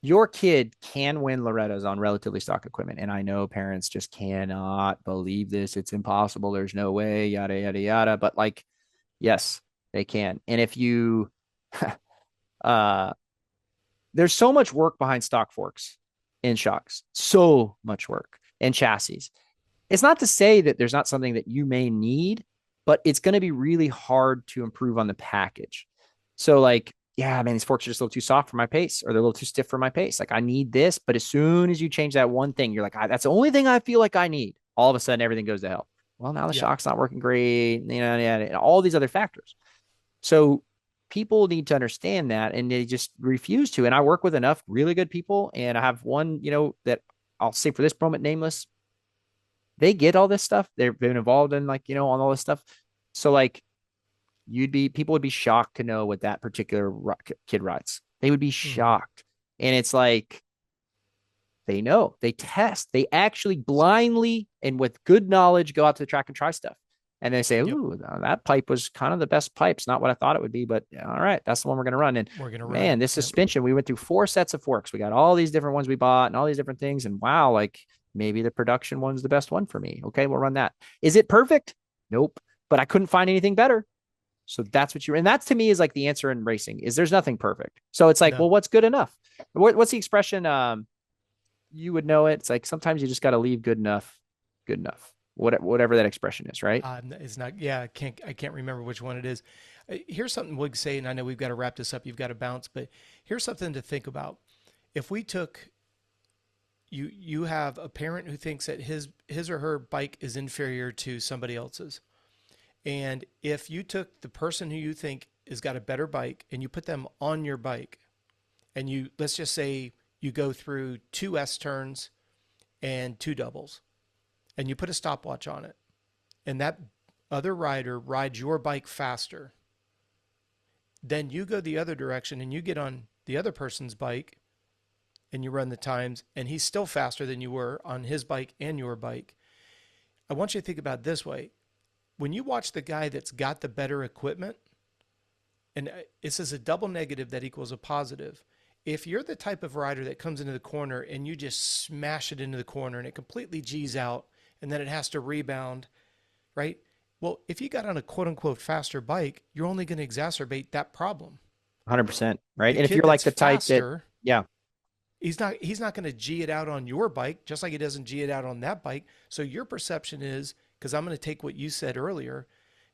your kid can win Loretta's on relatively stock equipment. And I know parents just cannot believe this. It's impossible. There's no way, yada, yada, yada. But like, yes, they can. And if you uh there's so much work behind stock forks in shocks, so much work and chassis. It's not to say that there's not something that you may need, but it's going to be really hard to improve on the package. So, like, yeah, man, these forks are just a little too soft for my pace, or they're a little too stiff for my pace. Like, I need this, but as soon as you change that one thing, you're like, that's the only thing I feel like I need. All of a sudden, everything goes to hell. Well, now the yeah, shock's not working great, and all these other factors. So people need to understand that and they just refuse to. And I work with enough really good people. And I have one, that I'll say for this moment, nameless, they get all this stuff. They've been involved in like, on all this stuff. So like people would be shocked to know what that particular kid rides. They would be mm-hmm, shocked. And it's like, they know, they test, they actually blindly and with good knowledge go out to the track and try stuff. And they say, yep, ooh, that pipe was kind of the best pipe. It's not what I thought it would be, but all right, that's the one we're going to run. And we're gonna run, man, this yep, suspension, we went through 4 sets of forks. We got all these different ones we bought and all these different things. And wow, like maybe the production one's the best one for me. Okay, we'll run that. Is it perfect? Nope. But I couldn't find anything better. So that's and that's to me is like the answer in racing is there's nothing perfect. So it's like, no, well, what's good enough? What's the expression? You would know it. It's like sometimes you just got to leave good enough, good enough. Whatever that expression is, right? it's not. Yeah, I can't remember which one it is. Here's something we'll say, and I know we've got to wrap this up. You've got to bounce, but here's something to think about. If we took you have a parent who thinks that his or her bike is inferior to somebody else's, and if you took the person who you think has got a better bike and you put them on your bike, and you let's just say you go through 2 S turns and 2 doubles, and you put a stopwatch on it, and that other rider rides your bike faster, then you go the other direction and you get on the other person's bike and you run the times, and he's still faster than you were on his bike and your bike. I want you to think about it this way. When you watch the guy that's got the better equipment, and this is a double negative that equals a positive. If you're the type of rider that comes into the corner and you just smash it into the corner and it completely G's out and then it has to rebound, right? Well, if you got on a quote unquote faster bike, you're only going to exacerbate that problem. 100%. Right. The And if kid you're like that's the type that, faster, yeah, he's not going to G it out on your bike, just like he doesn't G it out on that bike. So your perception is, because I'm going to take what you said earlier,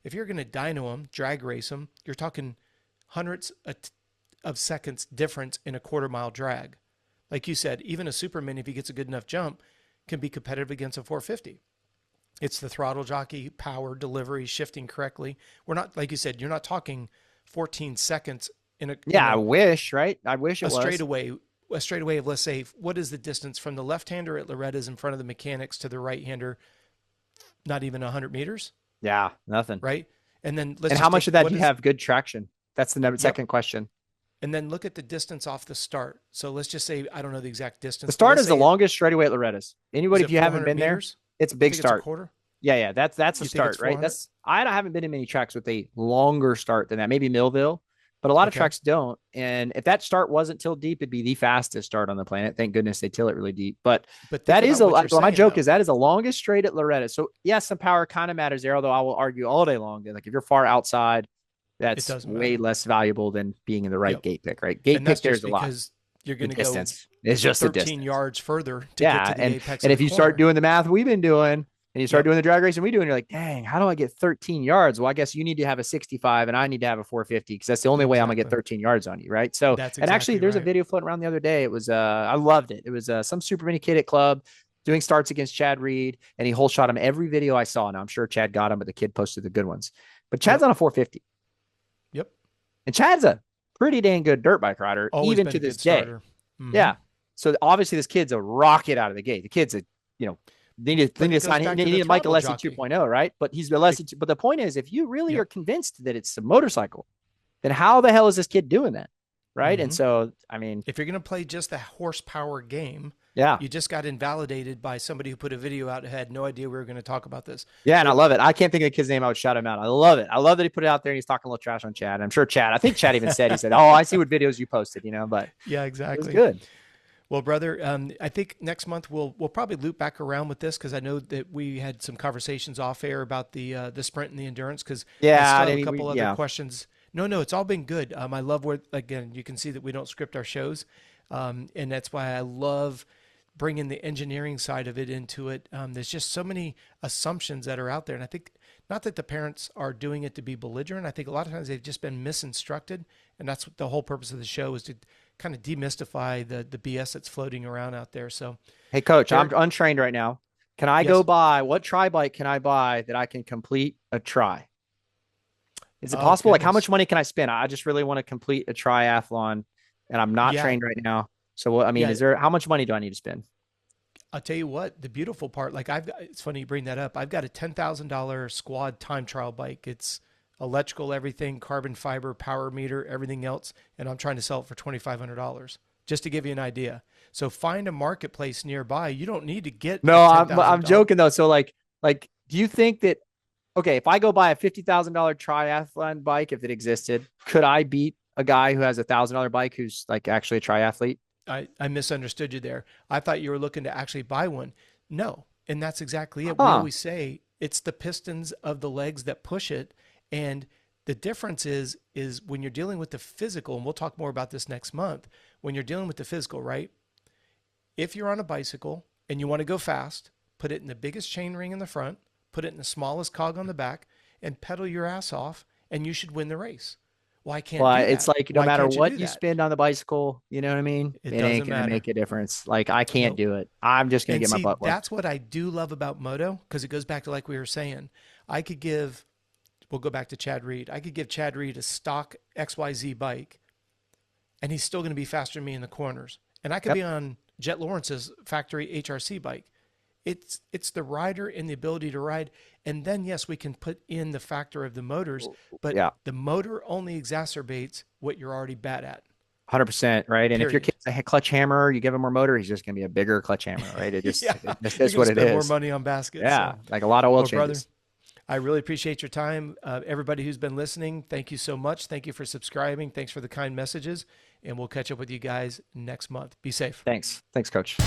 if you're going to dyno him, drag race him, you're talking hundreds of seconds difference in a quarter mile drag. Like you said, even a Superman, if he gets a good enough jump, can be competitive against a 450. It's the throttle jockey, power, delivery, shifting correctly. We're not, like you said, you're not talking 14 seconds in a, yeah, I wish, right? I wish it a was. straightaway of, let's say, what is the distance from the left-hander at Loretta's in front of the mechanics to the right-hander? Not even 100 meters, Yeah, nothing. right? And then And how much of that do you have good traction? That's the yep. second question. And then look at the distance off the start. So let's just say, I don't know the exact distance. The start is the longest straightaway at Loretta's. Anybody, if you haven't been meters? there, it's a big start. It's a quarter? Yeah, that's a start, right? I haven't been in many tracks with a longer start than that. Maybe Millville, but a lot of tracks don't. And if that start wasn't tilled deep, it'd be the fastest start on the planet. Thank goodness they till it really deep. But that is my joke is that is the longest straight at Loretta. So yes, some power kind of matters there, although I will argue all day long that like if you're far outside, that's way less valuable than being in the right gate pick, right? Gate pick there's a lot. Because you're going to go it's just 13 yards further to get to the apex. And if you start doing the math we've been doing, and you start doing the drag racing we do, and you're like, dang, how do I get 13 yards? Well, I guess you need to have a 65 and I need to have a 450 because that's the only way I'm gonna get 13 yards on you, right? So, and actually, there's a video floating around the other day. It was, I loved it. It was some super mini kid at club doing starts against Chad Reed, and he whole shot him every video I saw. Now, I'm sure Chad got him, but the kid posted the good ones. But Chad's on a 450. Yep. And Chad's a pretty dang good dirt bike rider, even to this day. Mm-hmm. Yeah. So obviously, this kid's a rocket out of the gate. The kid's they need to sign. They need a Michael Lessie 2.0, right? But he's a Lessie. But the point is, if you really are convinced that it's a motorcycle, then how the hell is this kid doing that, right? Mm-hmm. And so, I mean, if you're going to play just the horsepower game, you just got invalidated by somebody who put a video out and had no idea we were going to talk about this. Yeah, and I love it. I can't think of the kid's name. I would shout him out. I love it. I love that he put it out there and he's talking a little trash on Chad. I'm sure Chad. I think Chad even said "Oh, I see what videos you posted," But yeah, exactly. It was good. Well, brother, I think next month we'll probably loop back around with this because I know that we had some conversations off air about the sprint and the endurance. Because I still have a couple other questions. No, it's all been good. I love where, again, you can see that we don't script our shows, and that's why I love bringing the engineering side of it into it. There's just so many assumptions that are out there, and I think not that the parents are doing it to be belligerent. I think a lot of times they've just been misinstructed, and that's what the whole purpose of the show is, to kind of demystify the BS that's floating around out there. So, hey, Coach, I'm untrained right now. Can I go buy, what tri bike can I buy that I can complete a tri? Is it possible? Like, how much money can I spend? I just really want to complete a triathlon, and I'm not trained right now. So, I mean, how much money do I need to spend? I'll tell you what, the beautiful part, it's funny you bring that up. I've got a $10,000 squad time trial bike. It's electrical, everything, carbon fiber, power meter, everything else. And I'm trying to sell it for $2,500 just to give you an idea. So find a marketplace nearby. You don't need to get. No, I'm joking though. So like, do you think that, okay, if I go buy a $50,000 triathlon bike, if it existed, could I beat a guy who has $1,000 bike who's like actually a triathlete? I misunderstood you there. I thought you were looking to actually buy one. No. And that's exactly it. We always say it's the pistons of the legs that push it. And the difference is when you're dealing with the physical, and we'll talk more about this next month, when you're dealing with the physical, right? If you're on a bicycle and you want to go fast, put it in the biggest chain ring in the front, put it in the smallest cog on the back, and pedal your ass off, and you should win the race. Well, I can't do that. It's like no matter what you spend on the bicycle, you know what I mean? It ain't going to make a difference. Like, I can't do it. I'm just going to get my butt wet. That's what I do love about moto, because it goes back to like we were saying. We'll go back to Chad Reed. I could give Chad Reed a stock XYZ bike, and he's still going to be faster than me in the corners. And I could be on Jet Lawrence's factory HRC bike. It's the rider and the ability to ride. And then, yes, we can put in the factor of the motors, but the motor only exacerbates what you're already bad at. 100%, right? And if your kid's a clutch hammer, you give him more motor, he's just going to be a bigger clutch hammer, right? It just, that's what it is. More money on baskets. Yeah, so. Like a lot of oil changes. I really appreciate your time. Everybody who's been listening, thank you so much. Thank you for subscribing. Thanks for the kind messages. And we'll catch up with you guys next month. Be safe. Thanks, Coach.